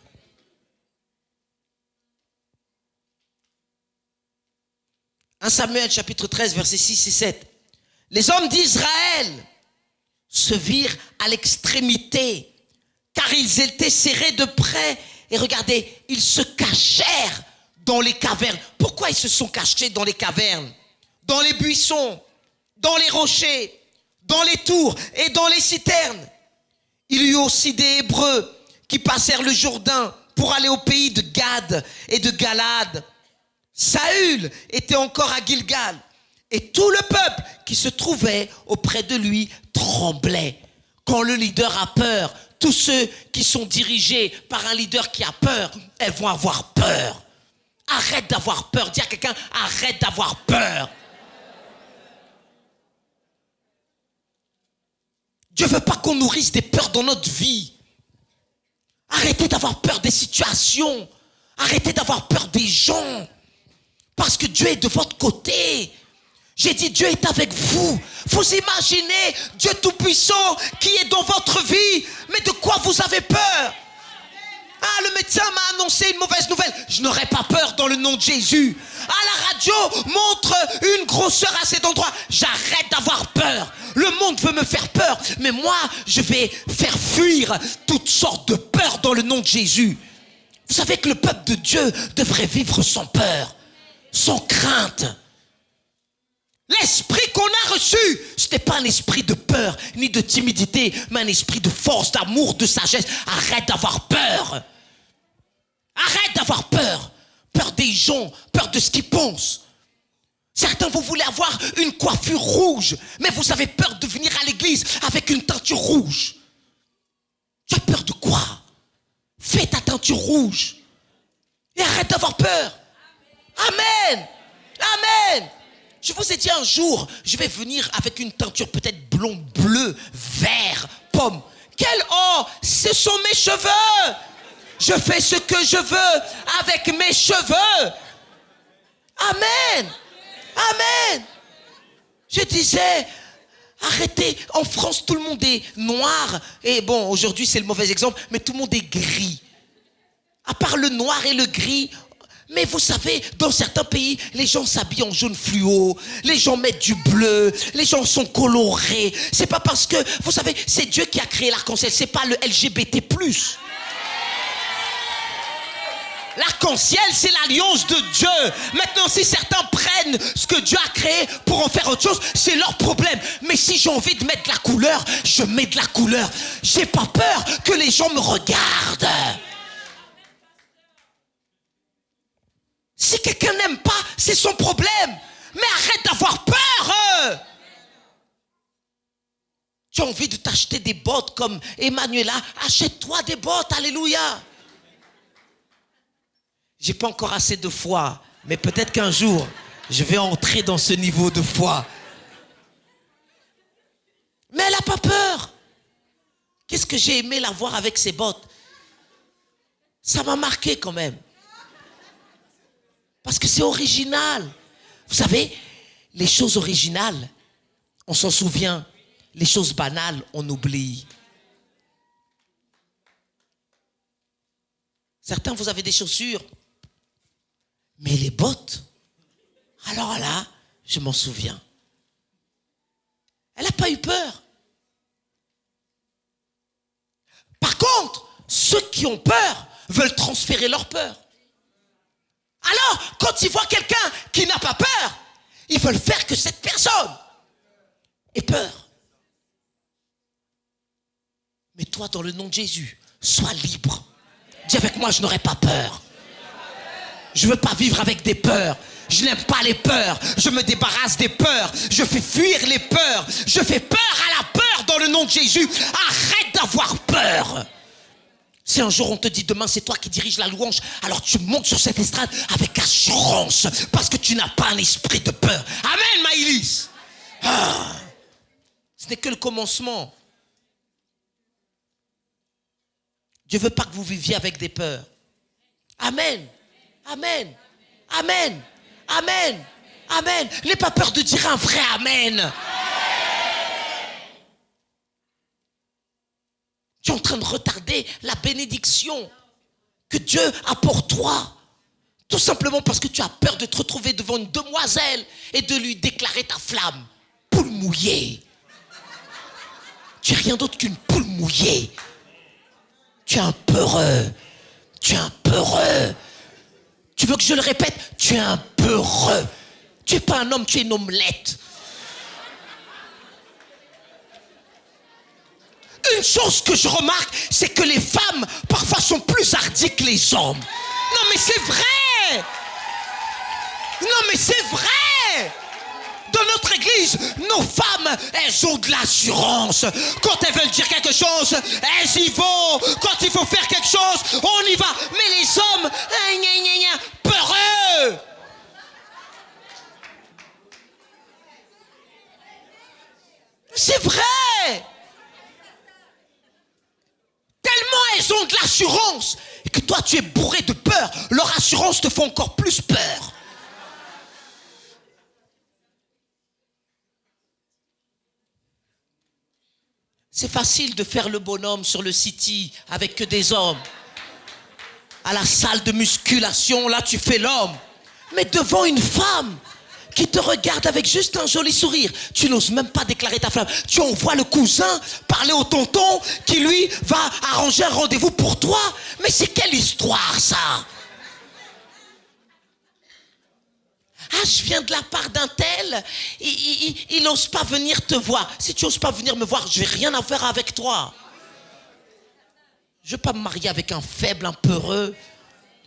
A: Un Samuel chapitre 13, versets 6 et 7. Les hommes d'Israël se virent à l'extrémité, car ils étaient serrés de près. Et regardez, ils se cachèrent dans les cavernes. Pourquoi ils se sont cachés dans les cavernes? Dans les buissons, dans les rochers, dans les tours et dans les citernes. Il y eut aussi des Hébreux qui passèrent le Jourdain pour aller au pays de Gad et de Galad. Saül était encore à Gilgal. Et tout le peuple qui se trouvait auprès de lui tremblait. Quand le leader a peur, tous ceux qui sont dirigés par un leader qui a peur, elles vont avoir peur. Arrête d'avoir peur. Dis à quelqu'un, arrête d'avoir peur. Dieu ne veut pas qu'on nourrisse des peurs dans notre vie. Arrêtez d'avoir peur des situations. Arrêtez d'avoir peur des gens. Parce que Dieu est de votre côté. J'ai dit, Dieu est avec vous. Vous imaginez Dieu Tout-Puissant qui est dans votre vie. Mais de quoi vous avez peur? Ah, le médecin m'a annoncé une mauvaise nouvelle. Je n'aurai pas peur dans le nom de Jésus. Ah, la radio montre une grosseur à cet endroit. J'arrête d'avoir peur. Le monde veut me faire peur. Mais moi, je vais faire fuir toutes sortes de peurs dans le nom de Jésus. Vous savez que le peuple de Dieu devrait vivre sans peur, sans crainte. L'esprit qu'on a reçu, ce n'était pas un esprit de peur, ni de timidité, mais un esprit de force, d'amour, de sagesse. Arrête d'avoir peur. Arrête d'avoir peur. Peur des gens, peur de ce qu'ils pensent. Certains, vous voulez avoir une coiffure rouge, mais vous avez peur de venir à l'église avec une teinture rouge. Tu as peur de quoi? Fais ta teinture rouge. Et arrête d'avoir peur. Amen. Amen. Je vous ai dit un jour, je vais venir avec une teinture peut-être blond, bleu, vert, pomme. Ce sont mes cheveux. Je fais ce que je veux avec mes cheveux. Amen. Amen. Je disais, arrêtez. En France, tout le monde est noir. Et bon, aujourd'hui, c'est le mauvais exemple, mais tout le monde est gris. À part le noir et le gris. Mais vous savez, dans certains pays, les gens s'habillent en jaune fluo, les gens mettent du bleu, les gens sont colorés. C'est pas parce que, vous savez, c'est Dieu qui a créé l'arc-en-ciel, c'est pas le LGBT+. L'arc-en-ciel, c'est l'alliance de Dieu. Maintenant, si certains prennent ce que Dieu a créé pour en faire autre chose, c'est leur problème. Mais si j'ai envie de mettre de la couleur, je mets de la couleur. J'ai pas peur que les gens me regardent. Si quelqu'un n'aime pas, c'est son problème. Mais arrête d'avoir peur. Tu as envie de t'acheter des bottes comme Emmanuela, achète-toi des bottes, alléluia. J'ai pas encore assez de foi, mais peut-être qu'un jour, je vais entrer dans ce niveau de foi. Mais elle n'a pas peur. Qu'est-ce que j'ai aimé la voir avec ses bottes? Ça m'a marqué quand même. Parce que c'est original. Vous savez, les choses originales, on s'en souvient. Les choses banales, on oublie. Certains, vous avez des chaussures. Mais les bottes, alors là, je m'en souviens. Elle n'a pas eu peur. Par contre, ceux qui ont peur veulent transférer leur peur. Alors, quand ils voient quelqu'un qui n'a pas peur, ils veulent faire que cette personne ait peur. Mais toi, dans le nom de Jésus, sois libre. Dis avec moi, je n'aurai pas peur. Je ne veux pas vivre avec des peurs. Je n'aime pas les peurs. Je me débarrasse des peurs. Je fais fuir les peurs. Je fais peur à la peur dans le nom de Jésus. Arrête d'avoir peur. Si un jour on te dit demain c'est toi qui dirige la louange, alors tu montes sur cette estrade avec assurance parce que tu n'as pas un esprit de peur. Amen, Maïlis. Ce n'est que le commencement. Dieu ne veut pas que vous viviez avec des peurs. Amen. Amen. Amen. Amen. Amen. N'aie pas peur de dire un vrai Amen. Tu es en train de retarder la bénédiction que Dieu a pour toi. Tout simplement parce que tu as peur de te retrouver devant une demoiselle et de lui déclarer ta flamme. Poule mouillée. Tu es rien d'autre qu'une poule mouillée. Tu es un peureux. Tu es un peureux. Tu veux que je le répète? Tu es un peureux. Tu n'es pas un homme, tu es une omelette. Une chose que je remarque, c'est que les femmes, parfois, sont plus hardies que les hommes. Non, mais c'est vrai! Non, mais c'est vrai! Dans notre église, nos femmes, elles ont de l'assurance. Quand elles veulent dire quelque chose, elles y vont. Quand il faut faire quelque chose, on y va. Mais les hommes, peureux! C'est vrai! Tellement elles ont de l'assurance et que toi tu es bourré de peur, leur assurance te fait encore plus peur. C'est facile de faire le bonhomme sur le city avec que des hommes. À la salle de musculation, là tu fais l'homme. Mais devant une femme qui te regarde avec juste un joli sourire, tu n'oses même pas déclarer ta flamme. Tu envoies le cousin parler au tonton qui lui va arranger un rendez-vous pour toi. Mais c'est quelle histoire ça? Ah, je viens de la part d'un tel, il n'ose pas venir te voir. Si tu n'oses pas venir me voir, je n'ai rien à faire avec toi. Je ne vais pas me marier avec un faible, un peureux.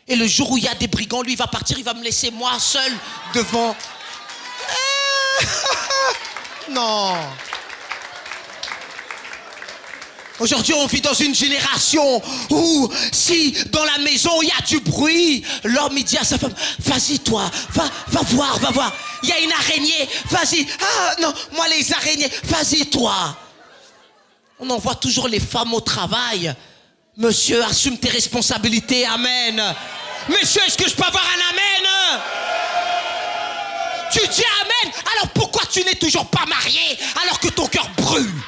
A: Et le jour où il y a des brigands, lui il va partir, il va me laisser moi seul devant. Non. Aujourd'hui, on vit dans une génération où si dans la maison il y a du bruit, l'homme il dit à sa femme, vas-y toi, va voir. Il y a une araignée, vas-y. Ah non, moi les araignées, vas-y toi. On envoie toujours les femmes au travail. Monsieur, assume tes responsabilités, amen. Monsieur, est-ce que je peux avoir un amen? Tu dis amen, alors pourquoi tu n'es toujours pas marié alors que ton cœur brûle?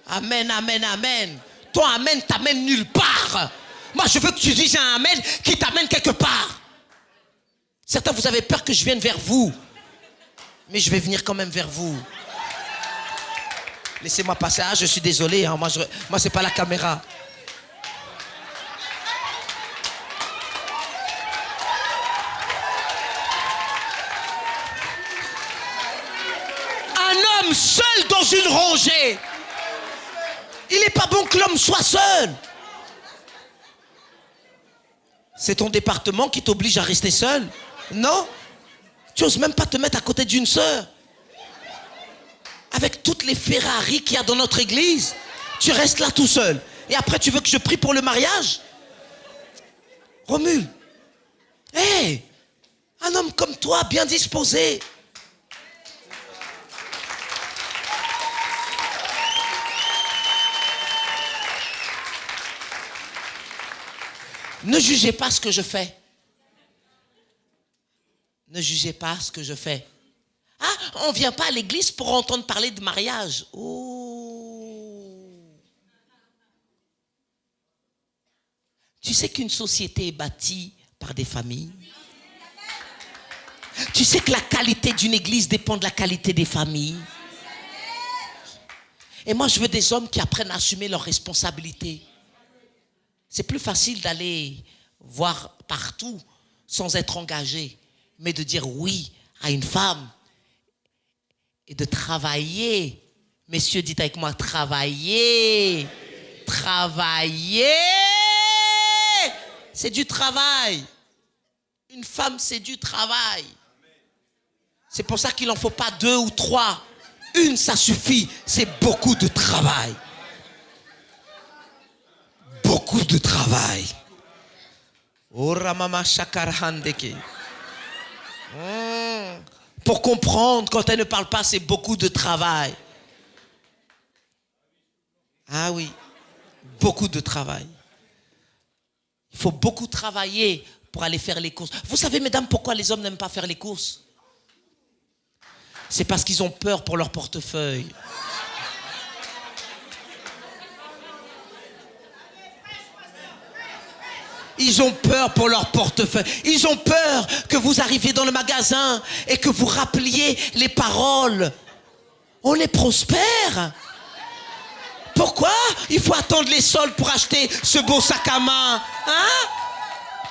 A: Amen, amen, amen. Ton amen t'amène nulle part. Moi, je veux que tu dises un amen qui t'amène quelque part. Certains, vous avez peur que je vienne vers vous. Mais je vais venir quand même vers vous. Laissez-moi passer. Ah, je suis désolé. Hein. Moi, c'est pas la caméra. Un homme seul dans une rangée. Il n'est pas bon que l'homme soit seul. C'est ton département qui t'oblige à rester seul? Non. Tu n'oses même pas te mettre à côté d'une sœur. Avec toutes les Ferrari qu'il y a dans notre église, tu restes là tout seul. Et après, tu veux que je prie pour le mariage? Romule. Hé, un homme comme toi, bien disposé. Ne jugez pas ce que je fais. Ne jugez pas ce que je fais. Ah, on ne vient pas à l'église pour entendre parler de mariage. Oh. Tu sais qu'une société est bâtie par des familles. Tu sais que la qualité d'une église dépend de la qualité des familles. Et moi, je veux des hommes qui apprennent à assumer leurs responsabilités. C'est plus facile d'aller voir partout sans être engagé, mais de dire oui à une femme et de travailler. Messieurs, dites avec moi, travailler. Travailler. C'est du travail. Une femme, c'est du travail. C'est pour ça qu'il n'en faut pas 2 ou 3. une, ça suffit. C'est beaucoup de travail. Beaucoup de travail. Pour comprendre, quand elle ne parle pas, c'est beaucoup de travail. Ah oui, beaucoup de travail. Il faut beaucoup travailler pour aller faire les courses. Vous savez, mesdames, pourquoi les hommes n'aiment pas faire les courses? C'est parce qu'ils ont peur pour leur portefeuille. Ils ont peur pour leur portefeuille. Ils ont peur que vous arriviez dans le magasin et que vous rappeliez les paroles. On est prospère. Pourquoi il faut attendre les soldes pour acheter ce beau sac à main? Hein?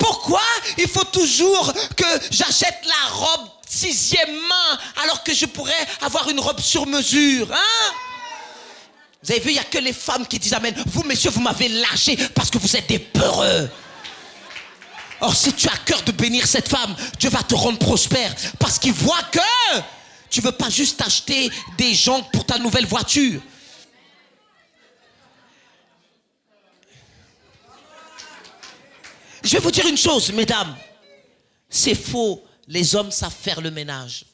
A: Pourquoi il faut toujours que j'achète la robe 6e main alors que je pourrais avoir une robe sur mesure? Hein? Vous avez vu, il n'y a que les femmes qui disent amen. Vous, messieurs, vous m'avez lâché parce que vous êtes des peureux. Or, si tu as cœur de bénir cette femme, Dieu va te rendre prospère parce qu'il voit que tu ne veux pas juste acheter des jantes pour ta nouvelle voiture. Je vais vous dire une chose, mesdames. C'est faux. Les hommes savent faire le ménage.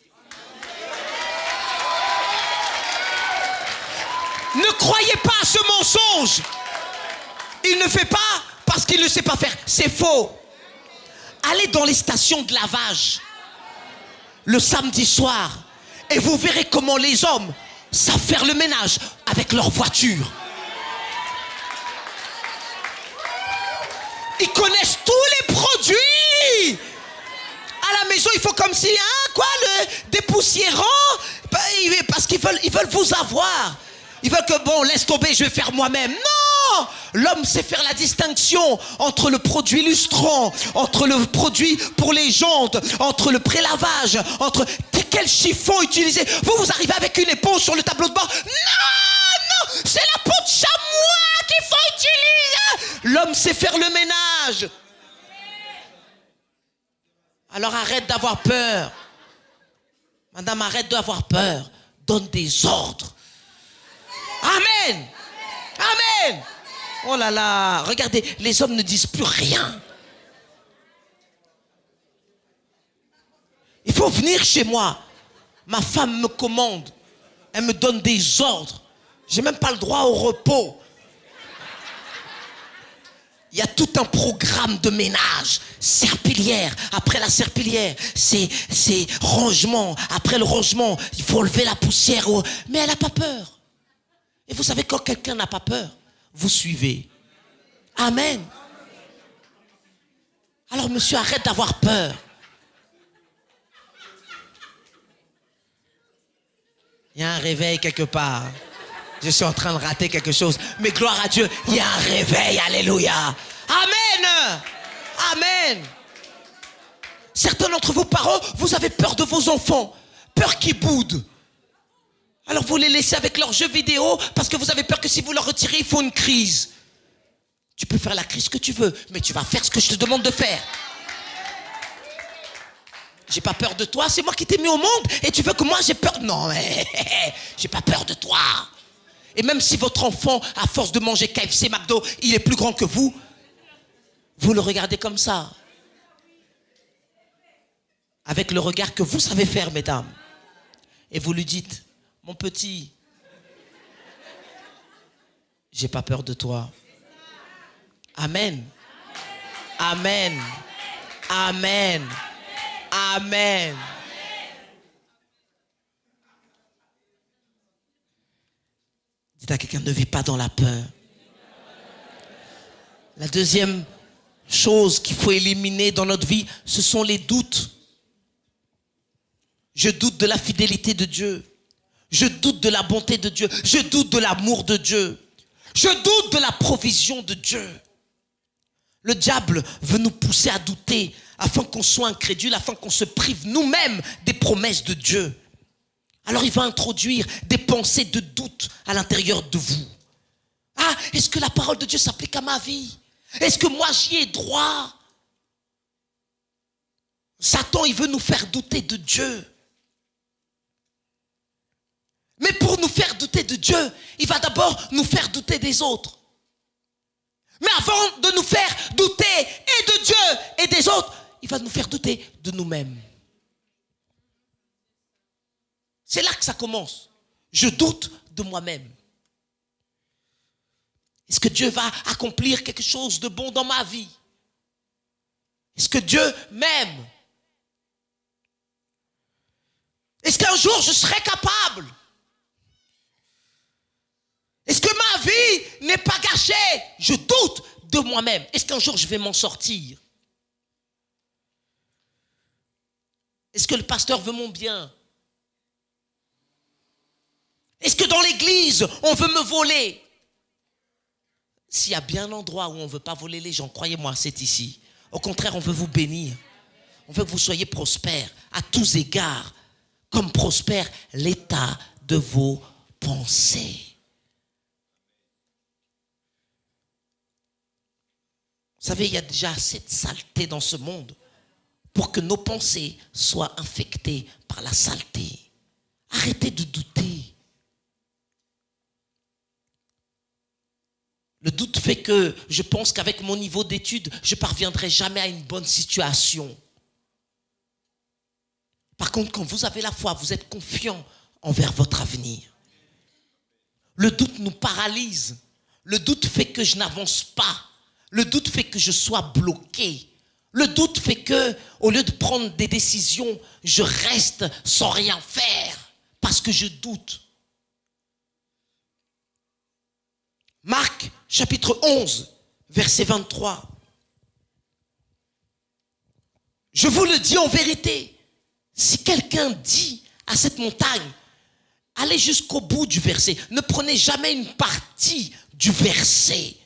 A: Ne croyez pas à ce mensonge. Il ne fait pas parce qu'il ne sait pas faire. C'est faux. Allez dans les stations de lavage le samedi soir et vous verrez comment les hommes savent faire le ménage avec leur voiture. Ils connaissent tous les produits. À la maison, il faut comme si, le dépoussiérant, parce qu'ils veulent vous avoir. Ils veulent que, bon, laisse tomber, je vais faire moi-même. Non! L'homme sait faire la distinction entre le produit lustrant, entre le produit pour les jantes, entre le prélavage, entre quel chiffon utiliser. Vous arrivez avec une éponge sur le tableau de bord. Non, c'est la peau de chamois qu'il faut utiliser. L'homme sait faire le ménage. Alors arrête d'avoir peur. Madame, arrête d'avoir peur. Donne des ordres. Amen. Amen. Oh là là, regardez, les hommes ne disent plus rien. Il faut venir chez moi. Ma femme me commande. Elle me donne des ordres. Je n'ai même pas le droit au repos. Il y a tout un programme de ménage. Serpillière. Après la serpillière, c'est rangement. Après le rangement, il faut enlever la poussière. Mais elle n'a pas peur. Et vous savez, quand quelqu'un n'a pas peur, vous suivez. Amen. Alors, monsieur, arrête d'avoir peur. Il y a un réveil quelque part. Je suis en train de rater quelque chose. Mais gloire à Dieu, il y a un réveil. Alléluia. Amen. Amen. Certains d'entre vos parents, vous avez peur de vos enfants. Peur qu'ils boudent. Alors vous les laissez avec leurs jeux vidéo parce que vous avez peur que si vous leur retirez, il faut une crise. Tu peux faire la crise que tu veux, mais tu vas faire ce que je te demande de faire. J'ai pas peur de toi, c'est moi qui t'ai mis au monde et tu veux que moi j'ai peur. Non, mais j'ai pas peur de toi. Et même si votre enfant, à force de manger KFC, McDo, il est plus grand que vous, vous le regardez comme ça. Avec le regard que vous savez faire, mesdames. Et vous lui dites, mon petit, j'ai pas peur de toi. Amen. Amen. Amen. Amen. Dites à quelqu'un, ne vis pas dans la peur. La deuxième chose qu'il faut éliminer dans notre vie, ce sont les doutes. Je doute de la fidélité de Dieu. Je doute de la bonté de Dieu. Je doute de l'amour de Dieu. Je doute de la provision de Dieu. Le diable veut nous pousser à douter afin qu'on soit incrédule, afin qu'on se prive nous-mêmes des promesses de Dieu. Alors il va introduire des pensées de doute à l'intérieur de vous. Ah, est-ce que la parole de Dieu s'applique à ma vie? Est-ce que moi j'y ai droit? Satan, il veut nous faire douter de Dieu. Mais pour nous faire douter de Dieu, il va d'abord nous faire douter des autres. Mais avant de nous faire douter et de Dieu et des autres, il va nous faire douter de nous-mêmes. C'est là que ça commence. Je doute de moi-même. Est-ce que Dieu va accomplir quelque chose de bon dans ma vie? Est-ce que Dieu m'aime? Est-ce qu'un jour je serai capable? Est-ce que ma vie n'est pas gâchée? Je doute de moi-même. Est-ce qu'un jour je vais m'en sortir? Est-ce que le pasteur veut mon bien? Est-ce que dans l'église, on veut me voler? S'il y a bien un endroit où on ne veut pas voler les gens, croyez-moi, c'est ici. Au contraire, on veut vous bénir. On veut que vous soyez prospères à tous égards, comme prospère l'état de vos pensées. Vous savez, il y a déjà assez de saleté dans ce monde pour que nos pensées soient infectées par la saleté. Arrêtez de douter. Le doute fait que je pense qu'avec mon niveau d'études, je ne parviendrai jamais à une bonne situation. Par contre, quand vous avez la foi, vous êtes confiant envers votre avenir. Le doute nous paralyse. Le doute fait que je n'avance pas. Le doute fait que je sois bloqué. Le doute fait que, au lieu de prendre des décisions, je reste sans rien faire parce que je doute. Marc, chapitre 11, verset 23. Je vous le dis en vérité, si quelqu'un dit à cette montagne, allez jusqu'au bout du verset, ne prenez jamais une partie du verset.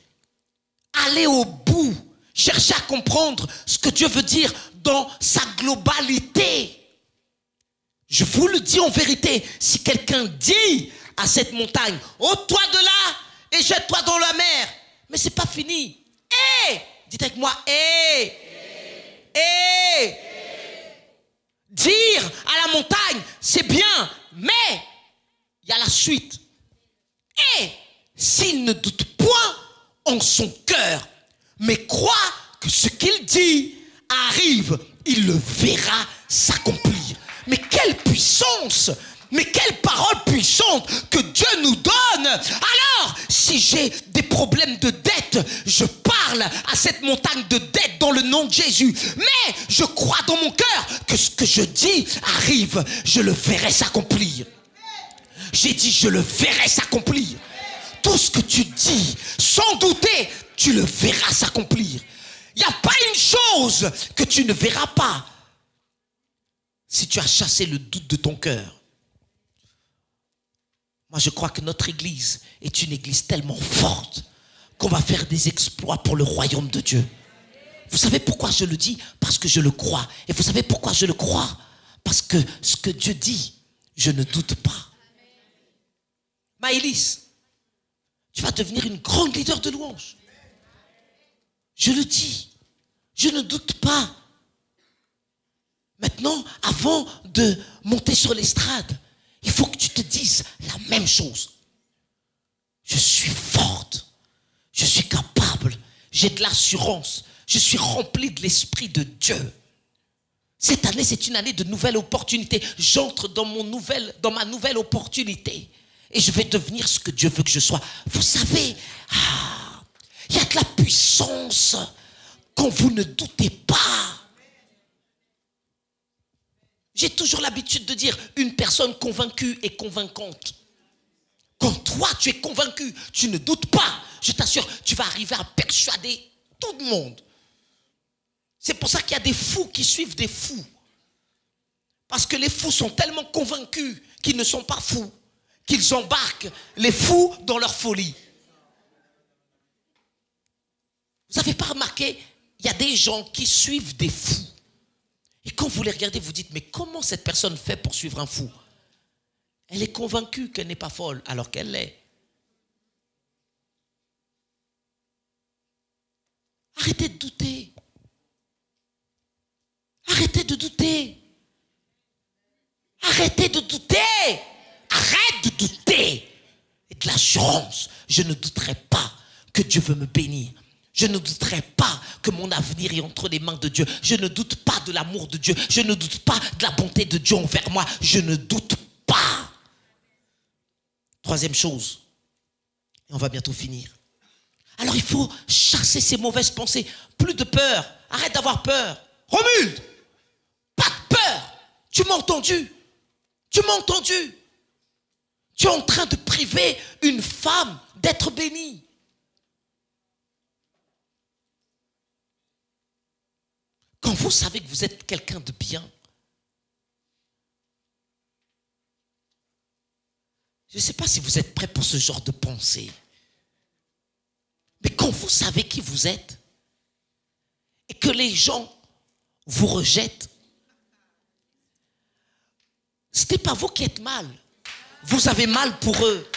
A: Allez au bout, cherchez à comprendre ce que Dieu veut dire dans sa globalité. Je vous le dis en vérité, si quelqu'un dit à cette montagne, ôte-toi de là et jette-toi dans la mer. Mais c'est pas fini. Dites avec moi, dire à la montagne, c'est bien, mais il y a la suite. Et s'il ne doute point en son cœur, mais croit que ce qu'il dit arrive, il le verra s'accomplir. Mais quelle puissance! Mais quelle parole puissante que Dieu nous donne! Alors, si j'ai des problèmes de dette, je parle à cette montagne de dette dans le nom de Jésus. Mais je crois dans mon cœur que ce que je dis arrive, je le verrai s'accomplir. J'ai dit, je le verrai s'accomplir. Tout ce que tu dis, sans douter, tu le verras s'accomplir. Il n'y a pas une chose que tu ne verras pas si tu as chassé le doute de ton cœur. Moi, je crois que notre église est une église tellement forte qu'on va faire des exploits pour le royaume de Dieu. Vous savez pourquoi je le dis? Parce que je le crois. Et vous savez pourquoi je le crois? Parce que ce que Dieu dit, je ne doute pas. Maëlys, tu vas devenir une grande leader de louange. Je le dis. Je ne doute pas. Maintenant, avant de monter sur l'estrade, il faut que tu te dises la même chose. Je suis forte. Je suis capable. J'ai de l'assurance. Je suis rempli de l'Esprit de Dieu. Cette année, c'est une année de nouvelles opportunités. J'entre dans ma nouvelle opportunité. Et je vais devenir ce que Dieu veut que je sois. Vous savez, il y a de la puissance quand vous ne doutez pas. J'ai toujours l'habitude de dire, une personne convaincue est convaincante. Quand toi, tu es convaincu, tu ne doutes pas, je t'assure, tu vas arriver à persuader tout le monde. C'est pour ça qu'il y a des fous qui suivent des fous. Parce que les fous sont tellement convaincus qu'ils ne sont pas fous, qu'ils embarquent les fous dans leur folie. Vous n'avez pas remarqué, il y a des gens qui suivent des fous. Et quand vous les regardez, vous dites, mais comment cette personne fait pour suivre un fou? Elle est convaincue qu'elle n'est pas folle, alors qu'elle l'est. Arrêtez de douter. Arrêtez de douter. Arrêtez de douter. Arrête de douter. assurance. Je ne douterai pas que Dieu veut me bénir. Je ne douterai pas que mon avenir est entre les mains de Dieu. Je ne doute pas de l'amour de Dieu. Je ne doute pas de la bonté de Dieu envers moi. Je ne doute pas. Troisième chose, et on va bientôt finir. Alors il faut chasser ces mauvaises pensées. Plus de peur. Arrête d'avoir peur. Romuald, pas de peur. Tu m'as entendu? Tu m'as entendu? Tu es en train de priver une femme d'être bénie. Quand vous savez que vous êtes quelqu'un de bien, je ne sais pas si vous êtes prêt pour ce genre de pensée, mais quand vous savez qui vous êtes et que les gens vous rejettent, ce n'est pas vous qui êtes mal. Vous avez mal pour eux.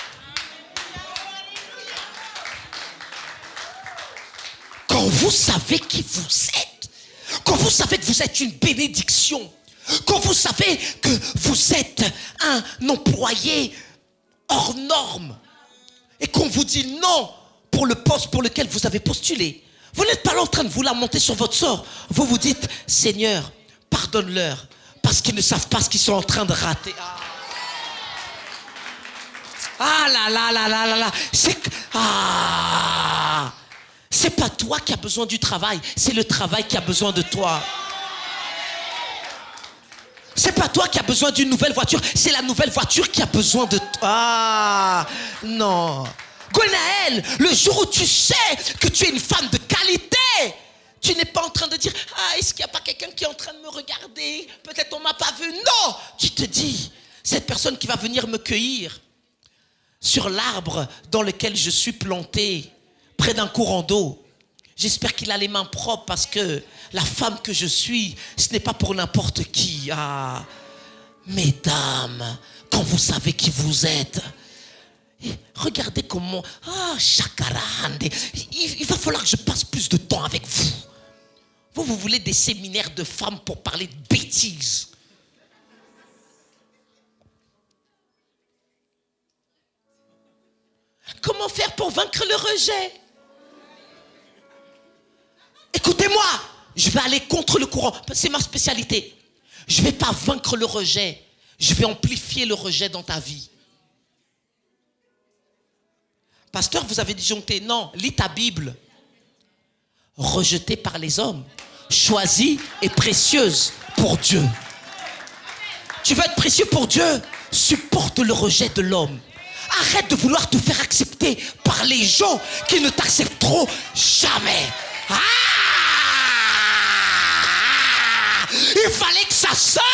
A: Quand vous savez qui vous êtes, quand vous savez que vous êtes une bénédiction, quand vous savez que vous êtes un employé hors norme et qu'on vous dit non pour le poste pour lequel vous avez postulé, vous n'êtes pas là en train de vous lamenter sur votre sort. Vous vous dites, Seigneur, pardonne-leur parce qu'ils ne savent pas ce qu'ils sont en train de rater. Ah là là là là là là. C'est pas toi qui as besoin du travail, c'est le travail qui a besoin de toi. C'est pas toi qui as besoin d'une nouvelle voiture, c'est la nouvelle voiture qui a besoin de toi. Ah non. Gwenaël, le jour où tu sais que tu es une femme de qualité, tu n'es pas en train de dire « Ah, est-ce qu'il n'y a pas quelqu'un qui est en train de me regarder? Peut-être on ne m'a pas vu. » Non, tu te dis « Cette personne qui va venir me cueillir sur l'arbre dans lequel je suis planté, près d'un courant d'eau, j'espère qu'il a les mains propres parce que la femme que je suis, ce n'est pas pour n'importe qui. » Ah, mesdames, quand vous savez qui vous êtes, regardez comment... Ah, chakarande, il va falloir que je passe plus de temps avec vous. Vous voulez des séminaires de femmes pour parler de bêtises. Comment faire pour vaincre le rejet? Écoutez-moi, je vais aller contre le courant. C'est ma spécialité. Je ne vais pas vaincre le rejet. Je vais amplifier le rejet dans ta vie. Pasteur, vous avez disjoncté. Non, lis ta Bible. Rejetée par les hommes, choisie et précieuse pour Dieu. Tu veux être précieux pour Dieu? Supporte le rejet de l'homme. Arrête de vouloir te faire accepter par les gens qui ne t'accepteront jamais. Ah! Il fallait que ça sorte.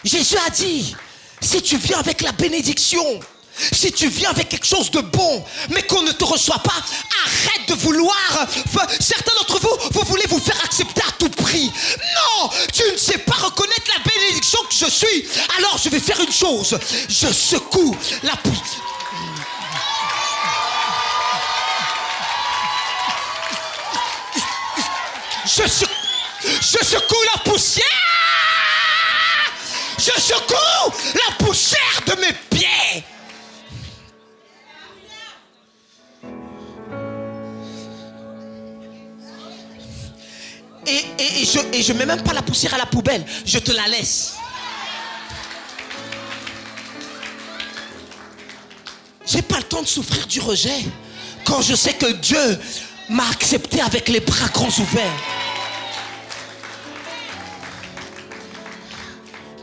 A: Jésus a dit, si tu viens avec la bénédiction, si tu viens avec quelque chose de bon, mais qu'on ne te reçoit pas, arrête de vouloir. Certains d'entre vous, vous voulez vous faire accepter à tout prix. Non, tu ne sais pas reconnaître la bénédiction que je suis. Alors je vais faire une chose. Je secoue la... Je secoue la poussière. Je secoue la poussière de mes pieds. Et je mets même pas la poussière à la poubelle. Je te la laisse. J'ai pas le temps de souffrir du rejet quand je sais que Dieu m'a accepté avec les bras grands ouverts.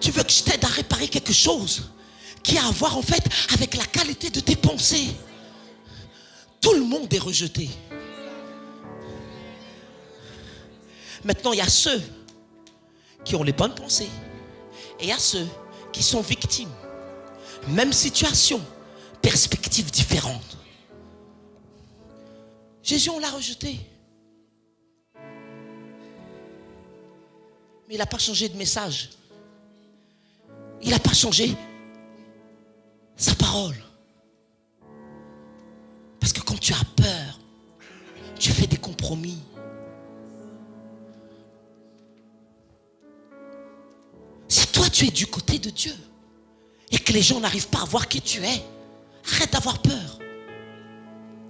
A: Tu veux que je t'aide à réparer quelque chose qui a à voir en fait avec la qualité de tes pensées. Tout le monde est rejeté. Maintenant, il y a ceux qui ont les bonnes pensées et il y a ceux qui sont victimes. Même situation, perspective différente. Jésus, on l'a rejeté. Mais il n'a pas changé de message. Il n'a pas changé sa parole. Parce que quand tu as peur, tu fais des compromis. Si toi tu es du côté de Dieu et que les gens n'arrivent pas à voir qui tu es, arrête d'avoir peur.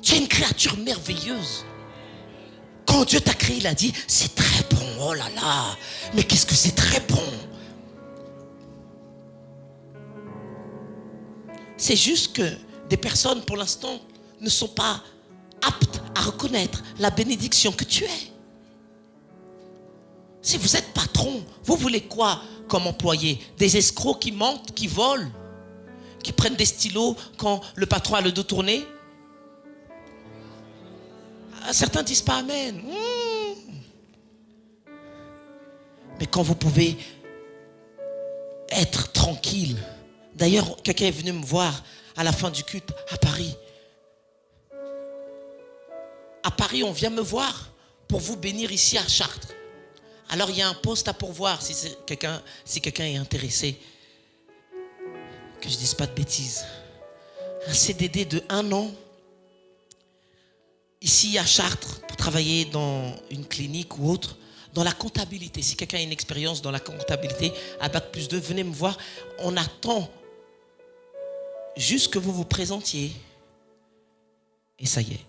A: Tu es une créature merveilleuse. Quand Dieu t'a créé, il a dit, c'est très bon, oh là là, mais qu'est-ce que c'est très bon. C'est juste que des personnes, pour l'instant, ne sont pas aptes à reconnaître la bénédiction que tu es. Si vous êtes patron, vous voulez quoi comme employé? Des escrocs qui mentent, qui volent, qui prennent des stylos quand le patron a le dos tourné? Certains disent pas amen. Mais quand vous pouvez être tranquille. D'ailleurs, quelqu'un est venu me voir à la fin du culte à Paris. À Paris, on vient me voir pour vous bénir ici à Chartres. Alors, il y a un poste à pourvoir si quelqu'un est intéressé. Que je ne dise pas de bêtises. Un CDD de 1 an. Ici à Chartres, pour travailler dans une clinique ou autre, dans la comptabilité. Si quelqu'un a une expérience dans la comptabilité, à Bac+2, venez me voir. On attend juste que vous vous présentiez. Et ça y est.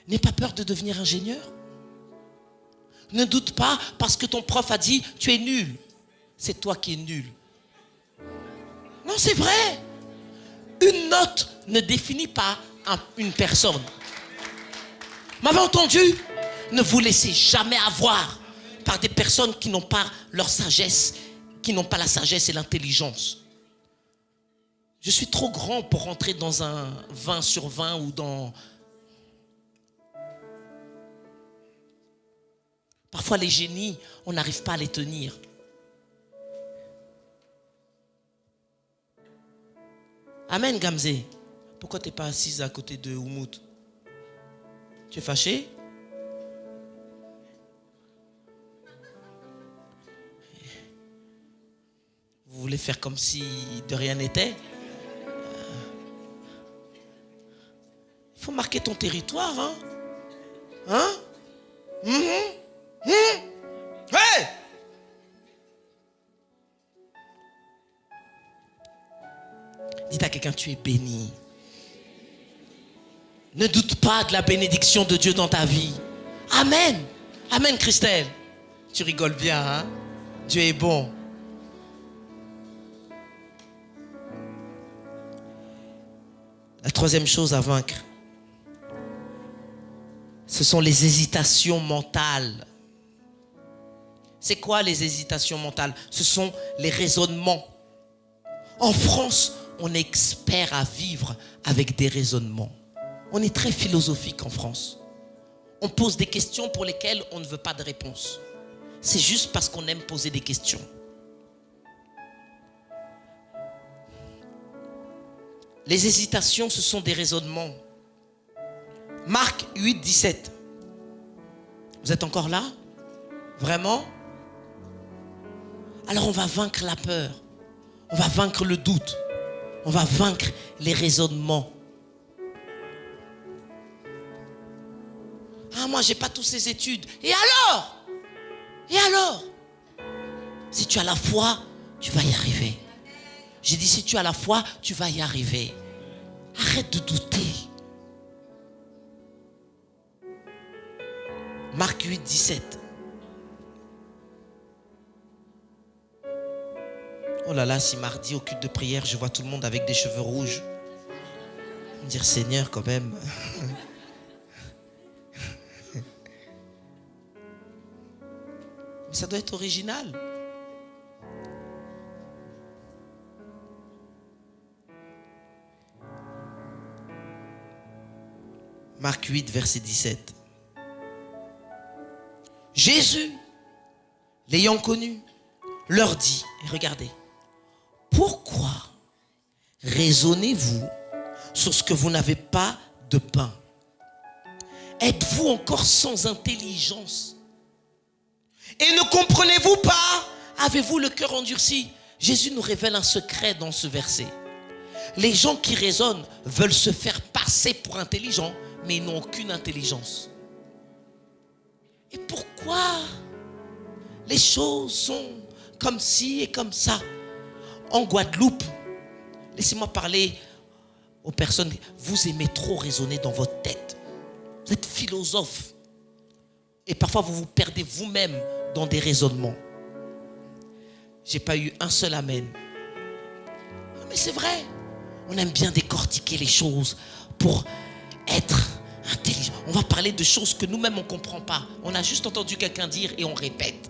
A: N'aie pas peur de devenir ingénieur. Ne doute pas parce que ton prof a dit tu es nul. C'est toi qui es nul. Non, c'est vrai. Une note ne définit pas une personne. M'avez entendu? Ne vous laissez jamais avoir par des personnes qui n'ont pas leur sagesse, qui n'ont pas la sagesse et l'intelligence. Je suis trop grand pour rentrer dans un 20 sur 20 ou dans... Parfois les génies, on n'arrive pas à les tenir. Amen, Gamzé. Pourquoi tu n'es pas assise à côté de Oumout? Tu es fâché? Vous voulez faire comme si de rien n'était? Il faut marquer ton territoire, hein? Hein? Hey! Dites à quelqu'un, tu es béni. Ne doute pas de la bénédiction de Dieu dans ta vie. Amen. Amen, Christelle. Tu rigoles bien, hein? Dieu est bon. La troisième chose à vaincre, ce sont les hésitations mentales. C'est quoi les hésitations mentales? Ce sont les raisonnements. En France, on est expert à vivre avec des raisonnements. On est très philosophique en France. On pose des questions pour lesquelles on ne veut pas de réponse. C'est juste parce qu'on aime poser des questions. Les hésitations, ce sont des raisonnements. Marc 8, 17. Vous êtes encore là? Vraiment? Alors on va vaincre la peur. On va vaincre le doute. On va vaincre les raisonnements. Ah, moi, j'ai pas toutes ces études. Et alors? Et alors? Si tu as la foi, tu vas y arriver. J'ai dit, si tu as la foi, tu vas y arriver. Arrête de douter. Marc 8, 17. Oh là là, si mardi au culte de prière, je vois tout le monde avec des cheveux rouges. Je vais me dire, Seigneur, quand même. Mais ça doit être original. Marc 8, verset 17. Jésus, l'ayant connu, leur dit, et regardez, pourquoi raisonnez-vous sur ce que vous n'avez pas de pain? Êtes-vous encore sans intelligence? Et ne comprenez-vous pas? Avez-vous le cœur endurci? Jésus nous révèle un secret dans ce verset. Les gens qui raisonnent veulent se faire passer pour intelligents, mais ils n'ont aucune intelligence. Et pourquoi pourquoi les choses sont comme ci et comme ça. En Guadeloupe, laissez-moi parler aux personnes. Vous aimez trop raisonner dans votre tête. Vous êtes philosophe. Et parfois vous vous perdez vous-même dans des raisonnements. J'ai pas eu un seul amen. Mais c'est vrai. On aime bien décortiquer les choses pour être intelligent. On va parler de choses que nous-mêmes on ne comprend pas. On a juste entendu quelqu'un dire et on répète.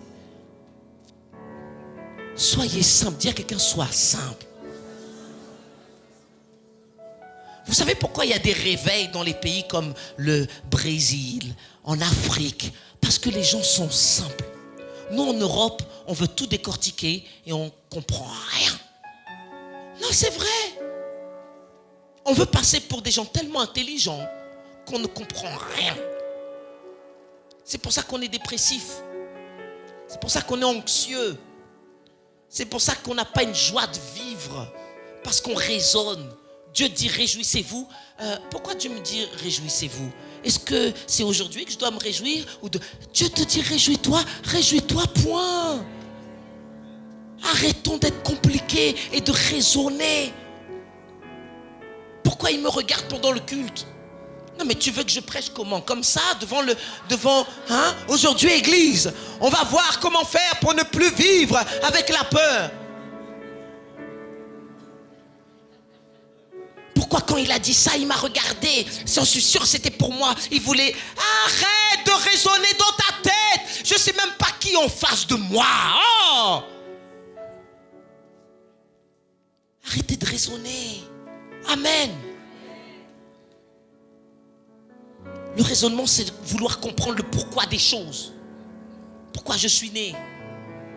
A: Soyez simple. Dis à quelqu'un, sois simple. Vous savez pourquoi il y a des réveils dans les pays comme le Brésil, en Afrique? Parce que les gens sont simples. Nous en Europe, on veut tout décortiquer et on ne comprend rien. Non, c'est vrai. On veut passer pour des gens tellement intelligents qu'on ne comprend rien. C'est pour ça qu'on est dépressif. C'est pour ça qu'on est anxieux. C'est pour ça qu'on n'a pas une joie de vivre. Parce qu'on raisonne. Dieu dit réjouissez-vous. Pourquoi Dieu me dit réjouissez-vous? Est-ce que c'est aujourd'hui que je dois me réjouir ou de... Dieu te dit réjouis-toi, point. Arrêtons d'être compliqués et de raisonner. Pourquoi il me regarde pendant le culte? Non mais tu veux que je prêche comment? Comme ça, hein? Aujourd'hui église, on va voir comment faire pour ne plus vivre avec la peur. Pourquoi quand il a dit ça, il m'a regardé? J'en suis sûr, c'était pour moi. Il voulait... Arrête de raisonner dans ta tête. Je ne sais même pas qui en face de moi. Oh! Arrêtez de raisonner. Amen. Le raisonnement, c'est de vouloir comprendre le pourquoi des choses. Pourquoi je suis né?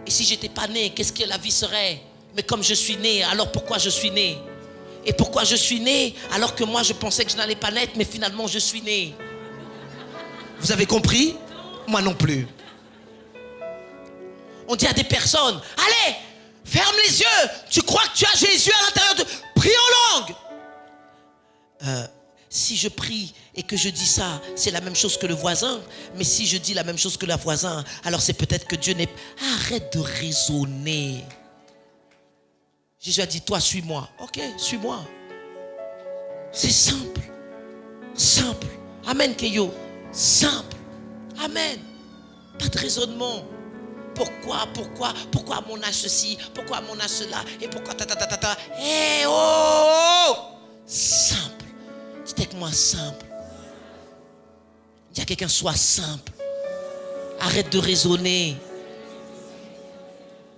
A: Et si je n'étais pas né, qu'est-ce que la vie serait? Mais comme je suis né, alors pourquoi je suis né? Et pourquoi je suis né alors que moi je pensais que je n'allais pas naître, mais finalement je suis né. Vous avez compris? Moi non plus. On dit à des personnes, allez, ferme les yeux. Tu crois que tu as Jésus à l'intérieur de... Prie en langue. Si je prie et que je dis ça, c'est la même chose que le voisin. Mais si je dis la même chose que le voisin, alors c'est peut-être que Dieu n'est... Arrête de raisonner. Jésus a dit, toi, suis-moi. Ok, suis-moi. C'est simple. Simple. Amen, Keyo. Simple. Amen. Pas de raisonnement. Pourquoi à mon âge ceci? Pourquoi à mon âge cela? Et pourquoi ta. Eh oh! Simple. Dites avec moi, simple. Dis à quelqu'un, sois simple. Arrête de raisonner.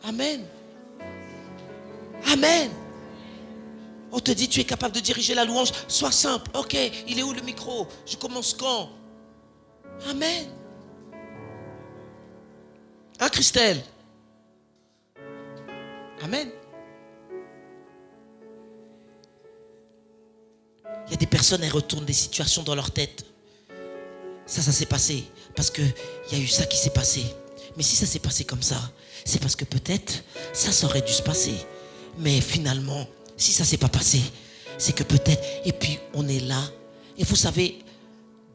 A: Amen. Amen. On te dit, tu es capable de diriger la louange. Sois simple. Ok, il est où le micro? Je commence quand? Amen. Hein, Christelle? Amen. Il y a des personnes, elles retournent des situations dans leur tête. Ça s'est passé parce qu'il y a eu ça qui s'est passé. Mais si ça s'est passé comme ça, c'est parce que peut-être ça aurait dû se passer. Mais finalement, si ça ne s'est pas passé, c'est que peut-être... Et puis, on est là. Et vous savez,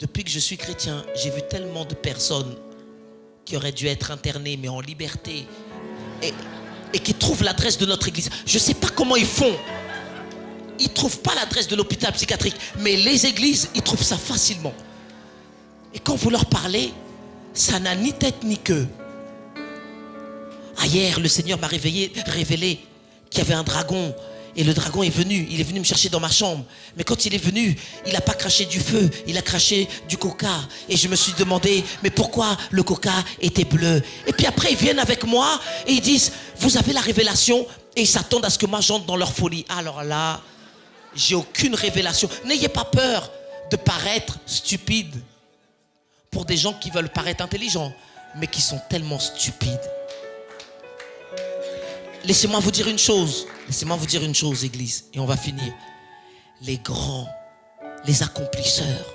A: depuis que je suis chrétien, j'ai vu tellement de personnes qui auraient dû être internées, mais en liberté, et qui trouvent l'adresse de notre église. Je ne sais pas comment ils font. Ils ne trouvent pas l'adresse de l'hôpital psychiatrique, mais les églises, ils trouvent ça facilement. Et quand vous leur parlez, ça n'a ni tête ni queue. Hier, le Seigneur m'a révélé qu'il y avait un dragon. Et le dragon est venu. Il est venu me chercher dans ma chambre. Mais quand il est venu, il n'a pas craché du feu. Il a craché du coca. Et je me suis demandé, mais pourquoi le coca était bleu? Et puis après, ils viennent avec moi et ils disent, vous avez la révélation. Et ils s'attendent à ce que moi j'entre dans leur folie. Alors là, j'ai aucune révélation. N'ayez pas peur de paraître stupide pour des gens qui veulent paraître intelligents, mais qui sont tellement stupides. Laissez-moi vous dire une chose. Laissez-moi vous dire une chose, Église, et on va finir. Les grands, les accomplisseurs,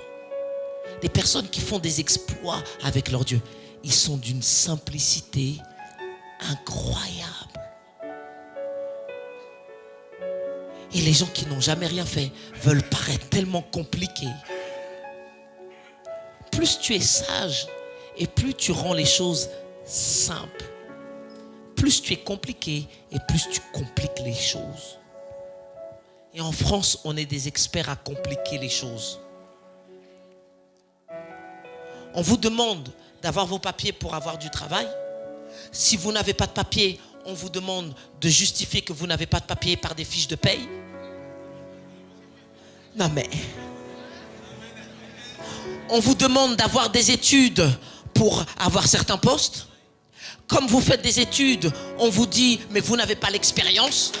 A: les personnes qui font des exploits avec leur Dieu, ils sont d'une simplicité incroyable. Et les gens qui n'ont jamais rien fait veulent paraître tellement compliqués. Plus tu es sage Et plus tu rends les choses simples, plus tu es compliqué et plus tu compliques les choses. Et en France, on est des experts à compliquer les choses. On vous demande d'avoir vos papiers pour avoir du travail. Si vous n'avez pas de papier, on vous demande de justifier que vous n'avez pas de papier par des fiches de paye. Non mais... On vous demande d'avoir des études pour avoir certains postes. Comme vous faites des études, on vous dit, mais vous n'avez pas l'expérience.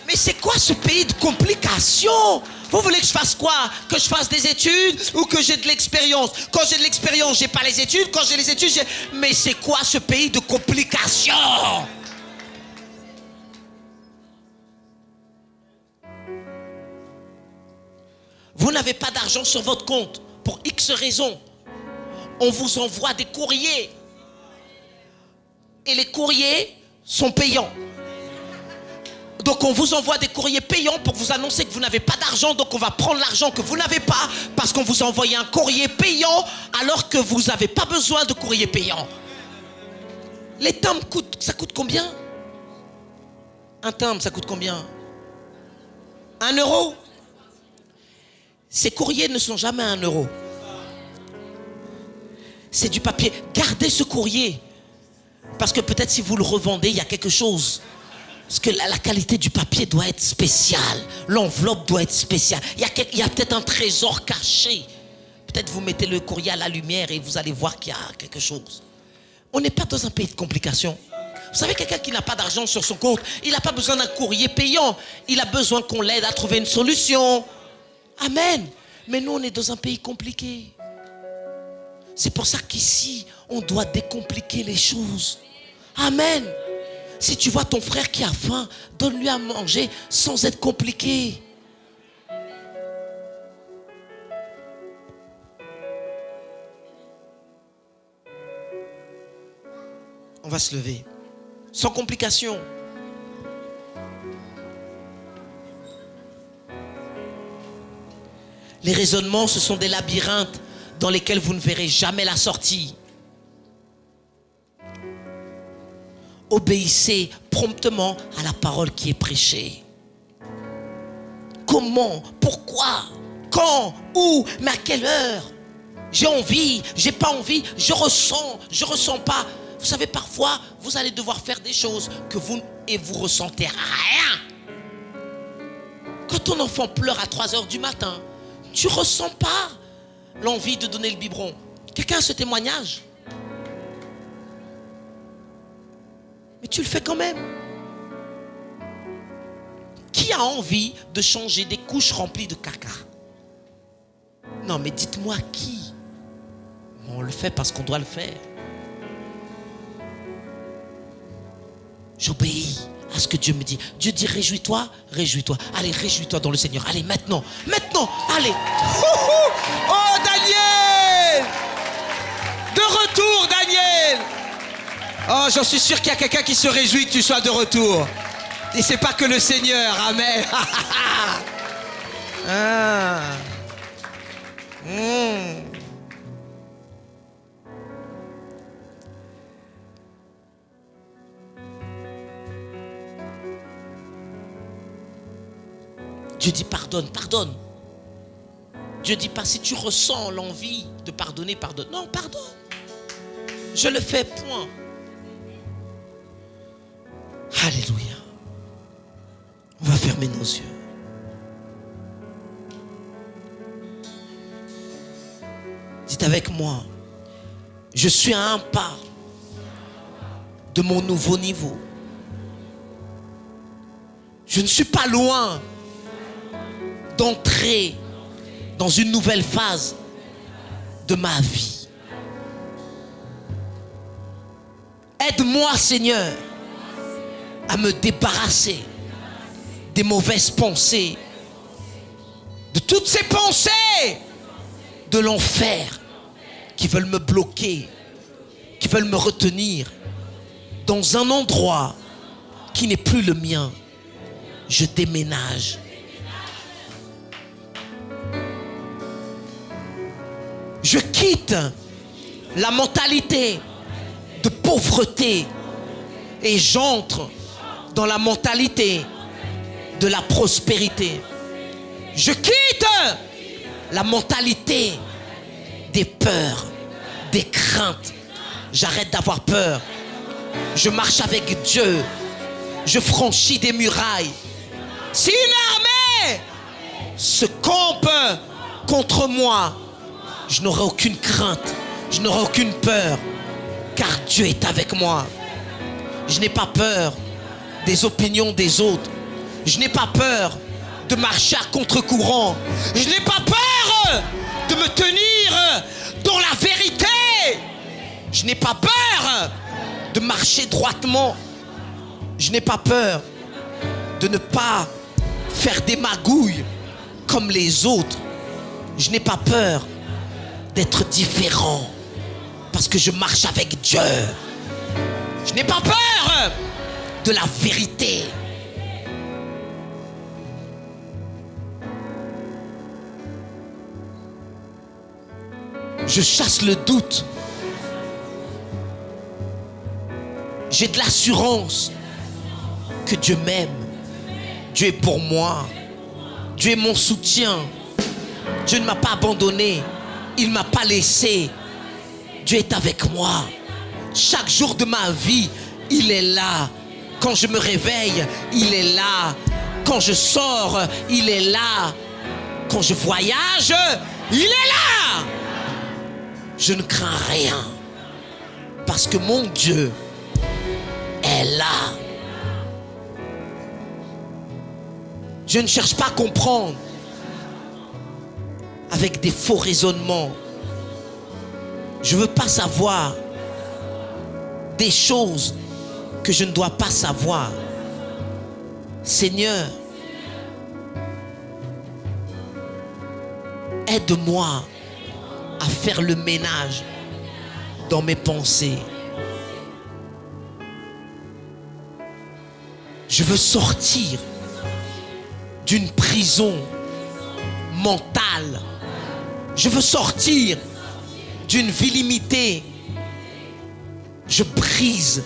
A: Mais c'est quoi ce pays de complications? Vous voulez que je fasse quoi? Que je fasse des études ou que j'ai de l'expérience? Quand j'ai de l'expérience, j'ai pas les études. Quand j'ai les études, j'ai... Mais c'est quoi ce pays de complications? Vous n'avez pas d'argent sur votre compte pour X raisons. On vous envoie des courriers. Et les courriers sont payants. Donc on vous envoie des courriers payants pour vous annoncer que vous n'avez pas d'argent. Donc on va prendre l'argent que vous n'avez pas parce qu'on vous a envoyé un courrier payant alors que vous n'avez pas besoin de courrier payant. Les timbres ça coûte combien? Un timbre, ça coûte combien? 1 euro? Ces courriers ne sont jamais 1 euro. C'est du papier. Gardez ce courrier. Parce que peut-être si vous le revendez, il y a quelque chose. Parce que la qualité du papier doit être spéciale. L'enveloppe doit être spéciale. Il y a peut-être un trésor caché. Peut-être vous mettez le courrier à la lumière et vous allez voir qu'il y a quelque chose. On n'est pas dans un pays de complications. Vous savez, quelqu'un qui n'a pas d'argent sur son compte, il n'a pas besoin d'un courrier payant. Il a besoin qu'on l'aide à trouver une solution. Amen. Mais nous, on est dans un pays compliqué. C'est pour ça qu'ici, on doit décompliquer les choses. Amen. Si tu vois ton frère qui a faim, donne-lui à manger sans être compliqué. On va se lever. Sans complication. Les raisonnements, ce sont des labyrinthes dans lesquels vous ne verrez jamais la sortie. Obéissez promptement à la parole qui est prêchée. Comment? Pourquoi? Quand? Où? Mais à quelle heure? J'ai envie, j'ai pas envie, je ressens pas. Vous savez, parfois, vous allez devoir faire des choses que vous ressentez rien. Quand ton enfant pleure à 3 heures du matin, tu ressens pas l'envie de donner le biberon. Quelqu'un a ce témoignage? Mais tu le fais quand même. Qui a envie de changer des couches remplies de caca? Non, mais dites-moi qui? On le fait parce qu'on doit le faire. J'obéis à ce que Dieu me dit. Dieu dit réjouis-toi, réjouis-toi. Allez, réjouis-toi dans le Seigneur. Allez, maintenant, allez. Oh, Daniel! De retour, Daniel! Oh, j'en suis sûr qu'il y a quelqu'un qui se réjouit que tu sois de retour. Et c'est pas que le Seigneur, amen. Ah. Dieu dit pardonne, pardonne. Dieu dit pas si tu ressens l'envie de pardonner, pardonne. Non, pardonne. Je le fais, point. Alléluia. On va fermer nos yeux. Dites avec moi, je suis à un pas de mon nouveau niveau. Je ne suis pas loin d'entrer dans une nouvelle phase de ma vie. Aide-moi, Seigneur, à me débarrasser des mauvaises pensées, de toutes ces pensées de l'enfer qui veulent me bloquer, qui veulent me retenir dans un endroit qui n'est plus le mien. Je déménage. Je quitte la mentalité de pauvreté et j'entre dans la mentalité de la prospérité. Je quitte la mentalité des peurs, des craintes. J'arrête d'avoir peur. Je marche avec Dieu. Je franchis des murailles. Si une armée se campe contre moi, je n'aurai aucune crainte, je n'aurai aucune peur, car Dieu est avec moi. Je n'ai pas peur des opinions des autres. Je n'ai pas peur de marcher à contre-courant. Je n'ai pas peur de me tenir dans la vérité. Je n'ai pas peur de marcher droitement. Je n'ai pas peur de ne pas faire des magouilles comme les autres. Je n'ai pas peur d'être différent parce que je marche avec Dieu. Je n'ai pas peur de la vérité. Je chasse le doute. J'ai de l'assurance que Dieu m'aime. Dieu est pour moi. Dieu est mon soutien. Dieu ne m'a pas abandonné. Il ne m'a pas laissé. Dieu est avec moi. Chaque jour de ma vie, il est là. Quand je me réveille, il est là. Quand je sors, il est là. Quand je voyage, il est là. Je ne crains rien. Parce que mon Dieu est là. Je ne cherche pas à comprendre avec des faux raisonnements. Je ne veux pas savoir des choses que je ne dois pas savoir. Seigneur, aide-moi à faire le ménage dans mes pensées. Je veux sortir d'une prison mentale. Je veux sortir d'une vie limitée. Je brise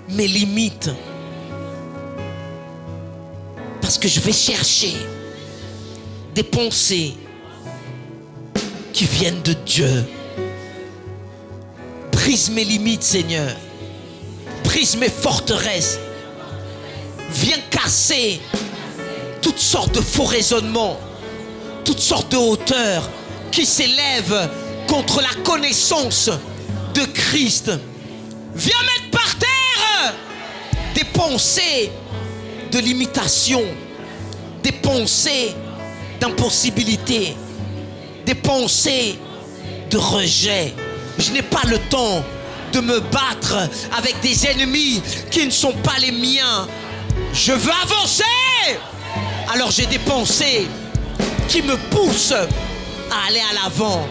A: mes limites parce que je vais chercher des pensées qui viennent de Dieu. Brise mes limites, Seigneur. Brise mes forteresses. Viens casser toutes sortes de faux raisonnements, toutes sortes de hauteurs qui s'élèvent contre la connaissance de Christ. Viens mettre par terre des pensées de limitation, des pensées d'impossibilité, des pensées de rejet. Je n'ai pas le temps de me battre avec des ennemis qui ne sont pas les miens. Je veux avancer. Alors j'ai des pensées qui me poussent à aller à l'avant.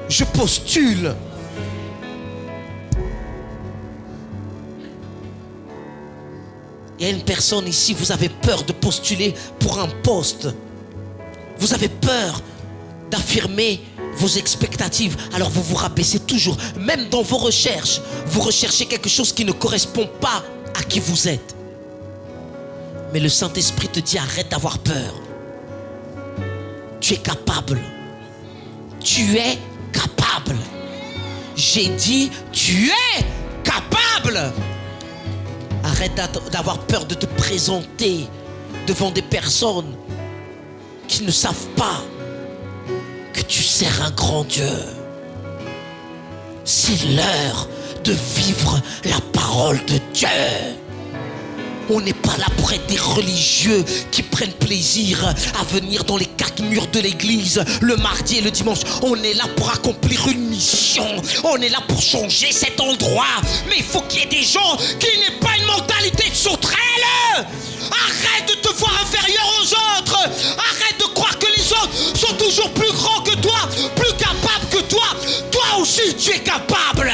A: Je postule. Il y a une personne ici, vous avez peur de postuler pour un poste. Vous avez peur d'affirmer vos expectatives. Alors vous vous rabaissez toujours. Même dans vos recherches, vous recherchez quelque chose qui ne correspond pas à qui vous êtes. Mais le Saint-Esprit te dit, arrête d'avoir peur. Tu es capable. Tu es capable. J'ai dit, tu es capable. Arrête d'avoir peur de te présenter devant des personnes qui ne savent pas que tu sers un grand Dieu. C'est l'heure de vivre la parole de Dieu. On n'est pas là pour être des religieux qui prennent plaisir à venir dans les quatre murs de l'église le mardi et le dimanche. On est là pour accomplir une mission. On est là pour changer cet endroit. Mais il faut qu'il y ait des gens qui n'aient pas une mentalité de sauterelle. Arrête de te voir inférieur aux autres. Arrête de croire que les autres sont toujours plus grands que toi, plus capables que toi. Toi aussi, tu es capable.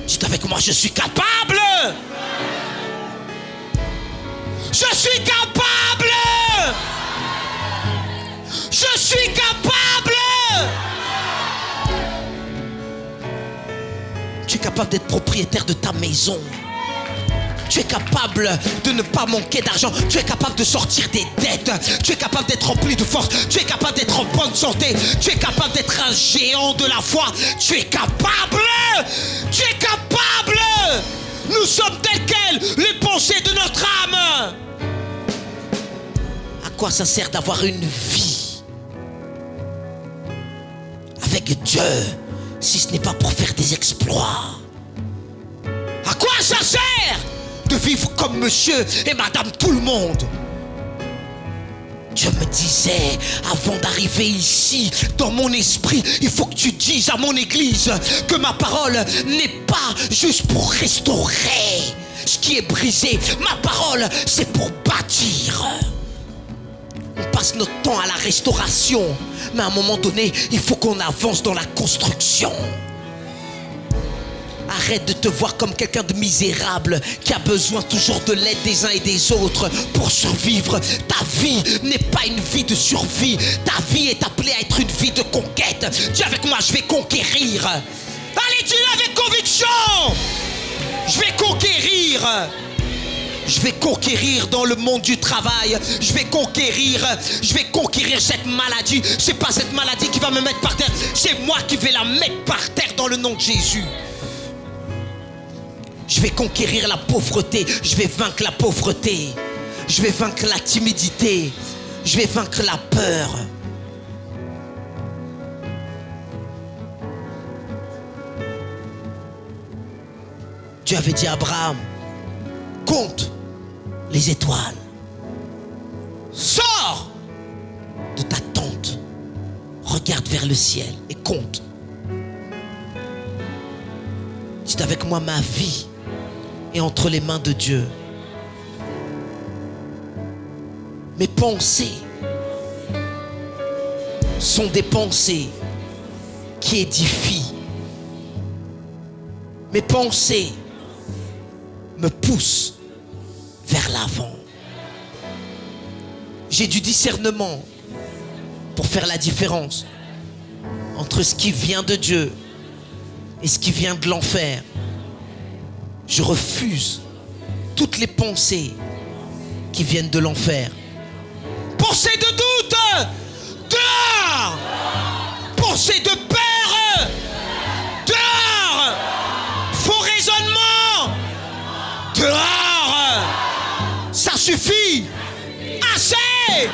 A: Dites avec moi, je suis capable. Je suis capable. Je suis capable. capable d'être propriétaire de ta maison. Tu es capable de ne pas manquer d'argent. Tu es capable de sortir des dettes. Tu es capable d'être rempli de force. Tu es capable d'être en bonne santé. Tu es capable d'être un géant de la foi. Tu es capable. Tu es capable. Nous sommes tels quels, les pensées de notre âme. À quoi ça sert d'avoir une vie avec Dieu si ce n'est pas pour faire des exploits? À quoi ça sert de vivre comme monsieur et madame tout le monde? Dieu me disait, avant d'arriver ici, dans mon esprit, il faut que tu dises à mon église que ma parole n'est pas juste pour restaurer ce qui est brisé. Ma parole, c'est pour bâtir. On passe notre temps à la restauration, mais à un moment donné, il faut qu'on avance dans la construction. Arrête de te voir comme quelqu'un de misérable qui a besoin toujours de l'aide des uns et des autres pour survivre. Ta vie n'est pas une vie de survie. Ta vie est appelée à être une vie de conquête. Dis avec moi, je vais conquérir. Allez, dis-le avec conviction. Je vais conquérir. Je vais conquérir dans le monde du travail. Je vais conquérir cette maladie. C'est pas cette maladie qui va me mettre par terre. C'est moi qui vais la mettre par terre dans le nom de Jésus. Je vais conquérir la pauvreté. Je vais vaincre la pauvreté. Je vais vaincre la timidité. Je vais vaincre la peur. Dieu avait dit à Abraham, compte les étoiles. Sors de ta tente. Regarde vers le ciel et compte. C'est avec moi, ma vie est entre les mains de Dieu. Mes pensées sont des pensées qui édifient. Mes pensées me poussent vers l'avant. J'ai du discernement pour faire la différence entre ce qui vient de Dieu et ce qui vient de l'enfer. Je refuse toutes les pensées qui viennent de l'enfer. Pensée de doute, dehors. Pensée de peur, dehors. Faux raisonnement, dehors. Ça suffit. Assez.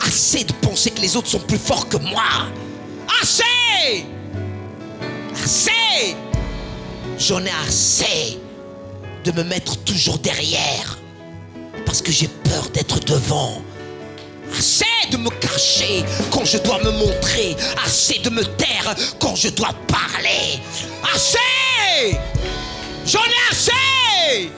A: Assez de penser que les autres sont plus forts que moi. Assez. Assez. J'en ai assez de me mettre toujours derrière parce que j'ai peur d'être devant. Assez de me cacher quand je dois me montrer. Assez de me taire quand je dois parler. Assez. J'en ai assez.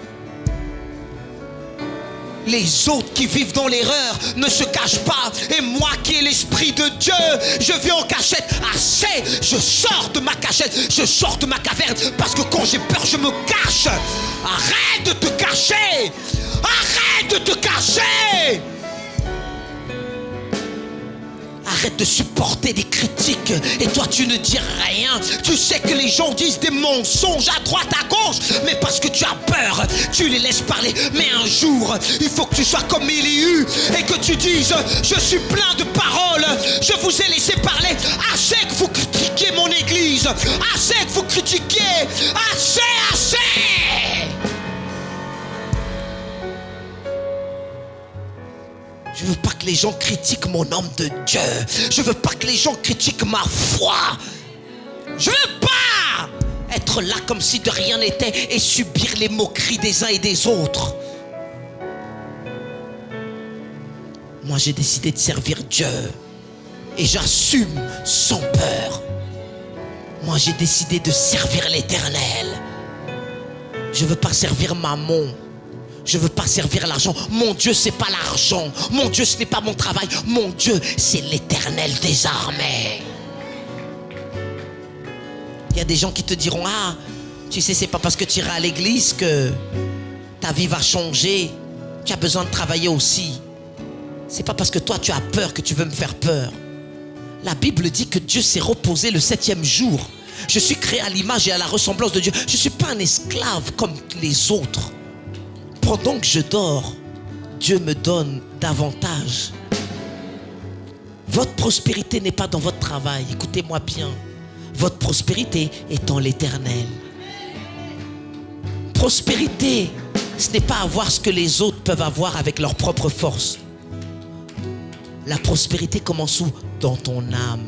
A: Les autres qui vivent dans l'erreur ne se cachent pas. Et moi qui ai l'esprit de Dieu, je vis en cachette. Assez, je sors de ma cachette, je sors de ma caverne. Parce que quand j'ai peur, je me cache. Arrête de te cacher. Arrête de te cacher. Arrête de supporter des critiques et toi tu ne dis rien. Tu sais que les gens disent des mensonges à droite à gauche, mais parce que tu as peur, tu les laisses parler. Mais un jour, il faut que tu sois comme Élie et que tu dises, je suis plein de paroles, je vous ai laissé parler. Assez que vous critiquez mon église, assez que vous critiquez, assez, assez. Je veux pas que les gens critiquent mon homme de Dieu. Je veux pas que les gens critiquent ma foi. Je veux pas être là comme si de rien n'était et subir les moqueries des uns et des autres. Moi, j'ai décidé de servir Dieu et j'assume sans peur. Moi, j'ai décidé de servir l'Éternel. Je veux pas servir Mammon. Je ne veux pas servir l'argent. Mon Dieu, ce n'est pas l'argent. Mon Dieu, ce n'est pas mon travail. Mon Dieu, c'est l'Éternel des armées. Il y a des gens qui te diront, ah, tu sais, c'est pas parce que tu iras à l'église que ta vie va changer. Tu as besoin de travailler aussi. C'est pas parce que toi, tu as peur que tu veux me faire peur. La Bible dit que Dieu s'est reposé le 7e jour. Je suis créé à l'image et à la ressemblance de Dieu. Je ne suis pas un esclave comme les autres. Pendant que je dors, Dieu me donne davantage. Votre prospérité n'est pas dans votre travail. Écoutez-moi bien. Votre prospérité est en l'Éternel. Prospérité, ce n'est pas avoir ce que les autres peuvent avoir avec leur propre force. La prospérité commence où? Dans ton âme.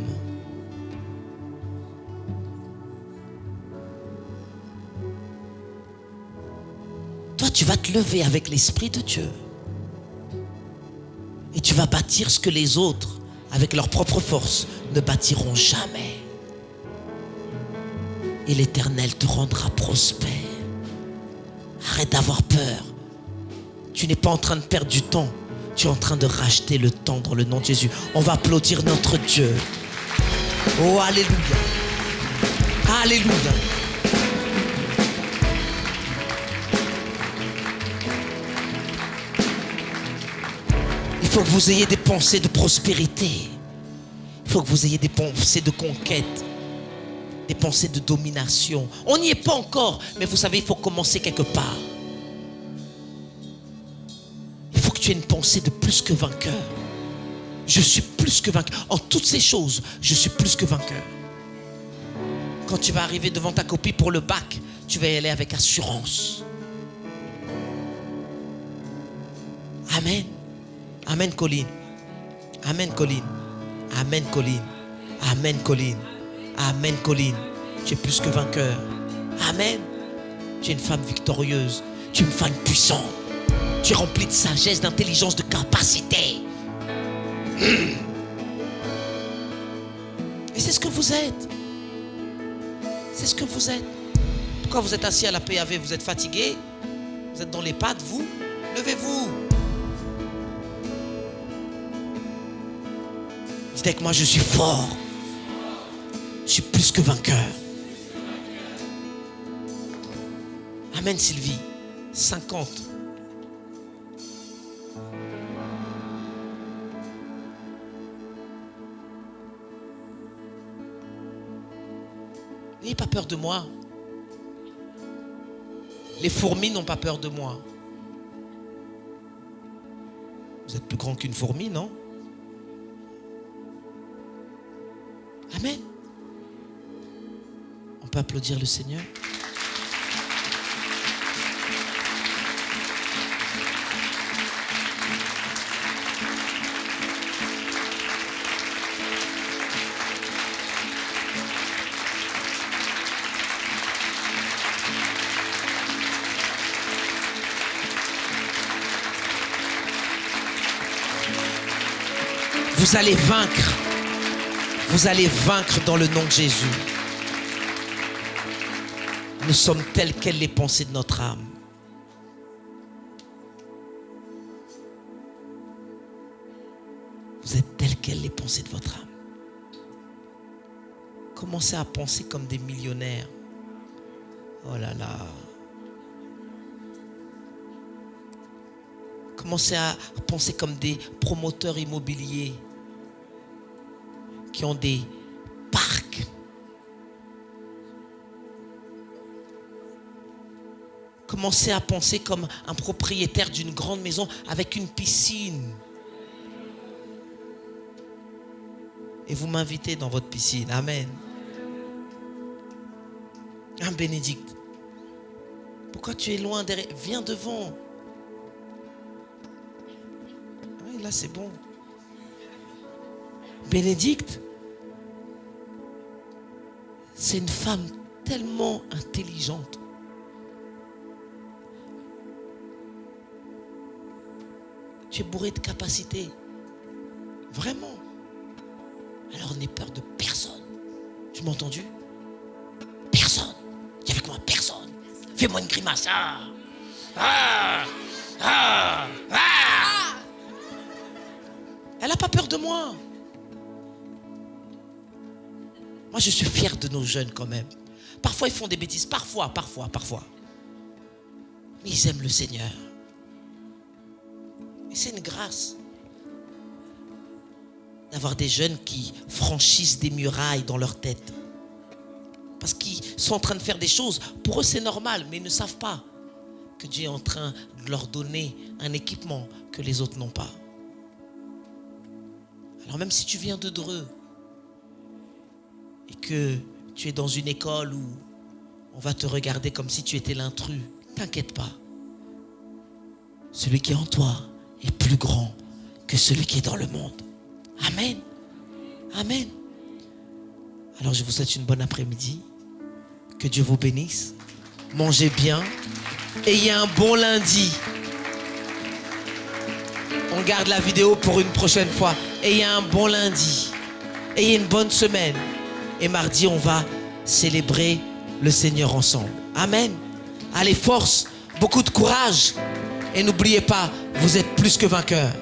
A: Toi, tu vas te lever avec l'Esprit de Dieu. Et tu vas bâtir ce que les autres, avec leur propre force, ne bâtiront jamais. Et l'Éternel te rendra prospère. Arrête d'avoir peur. Tu n'es pas en train de perdre du temps. Tu es en train de racheter le temps dans le nom de Jésus. On va applaudir notre Dieu. Oh, alléluia. Alléluia. Il faut que vous ayez des pensées de prospérité. Il faut que vous ayez des pensées de conquête. Des pensées de domination. On n'y est pas encore, mais vous savez, il faut commencer quelque part. Il faut que tu aies une pensée de plus que vainqueur. Je suis plus que vainqueur. En toutes ces choses, je suis plus que vainqueur. Quand tu vas arriver devant ta copie pour le bac, tu vas y aller avec assurance. Amen. Amen, Colline. Amen, Colline. Amen, Colline. Amen, Colline. Amen, Colline. Tu es plus que vainqueur. Amen. Tu es une femme victorieuse. Tu es une femme puissante. Tu es remplie de sagesse, d'intelligence, de capacité. Et c'est ce que vous êtes. C'est ce que vous êtes. Pourquoi vous êtes assis à la PAV? Vous êtes fatigué? Vous êtes dans les pattes, vous? Levez-vous. Dites avec moi, je suis fort. Je suis plus que vainqueur. Amen, Sylvie. 50. N'ayez pas peur de moi. Les fourmis n'ont pas peur de moi. Vous êtes plus grand qu'une fourmi, non? Amen. On peut applaudir le Seigneur. Vous allez vaincre. Vous allez vaincre dans le nom de Jésus. Nous sommes tels quelles les pensées de notre âme. Vous êtes tels quelles les pensées de votre âme. Commencez à penser comme des millionnaires. Oh là là. Commencez à penser comme des promoteurs immobiliers qui ont des parcs. Commencez à penser comme un propriétaire d'une grande maison avec une piscine. Et vous m'invitez dans votre piscine. Amen. Un Bénédicte. Pourquoi tu es loin derrière? Viens devant. Oui, là c'est bon. Bénédicte, c'est une femme tellement intelligente. Tu es bourré de capacités. Vraiment. Alors n'aie peur de personne. Tu m'as entendu? Personne. Dis avec moi, personne. Fais-moi une grimace. Ah. Ah. Ah. Ah. Elle n'a pas peur de moi. Moi, je suis fier de nos jeunes quand même. Parfois, ils font des bêtises. Parfois. Mais ils aiment le Seigneur. Et c'est une grâce. d'avoir des jeunes qui franchissent des murailles dans leur tête. Parce qu'ils sont en train de faire des choses. Pour eux, c'est normal, mais ils ne savent pas que Dieu est en train de leur donner un équipement que les autres n'ont pas. Alors même si tu viens de Dreux et que tu es dans une école où on va te regarder comme si tu étais l'intrus, t'inquiète pas. Celui qui est en toi est plus grand que celui qui est dans le monde. Amen. Amen. Alors je vous souhaite une bonne après-midi. Que Dieu vous bénisse. Mangez bien. Ayez un bon lundi. On garde la vidéo pour une prochaine fois. Ayez un bon lundi. Ayez une bonne semaine. Et mardi, on va célébrer le Seigneur ensemble. Amen. Allez, force, beaucoup de courage. Et n'oubliez pas, vous êtes plus que vainqueurs.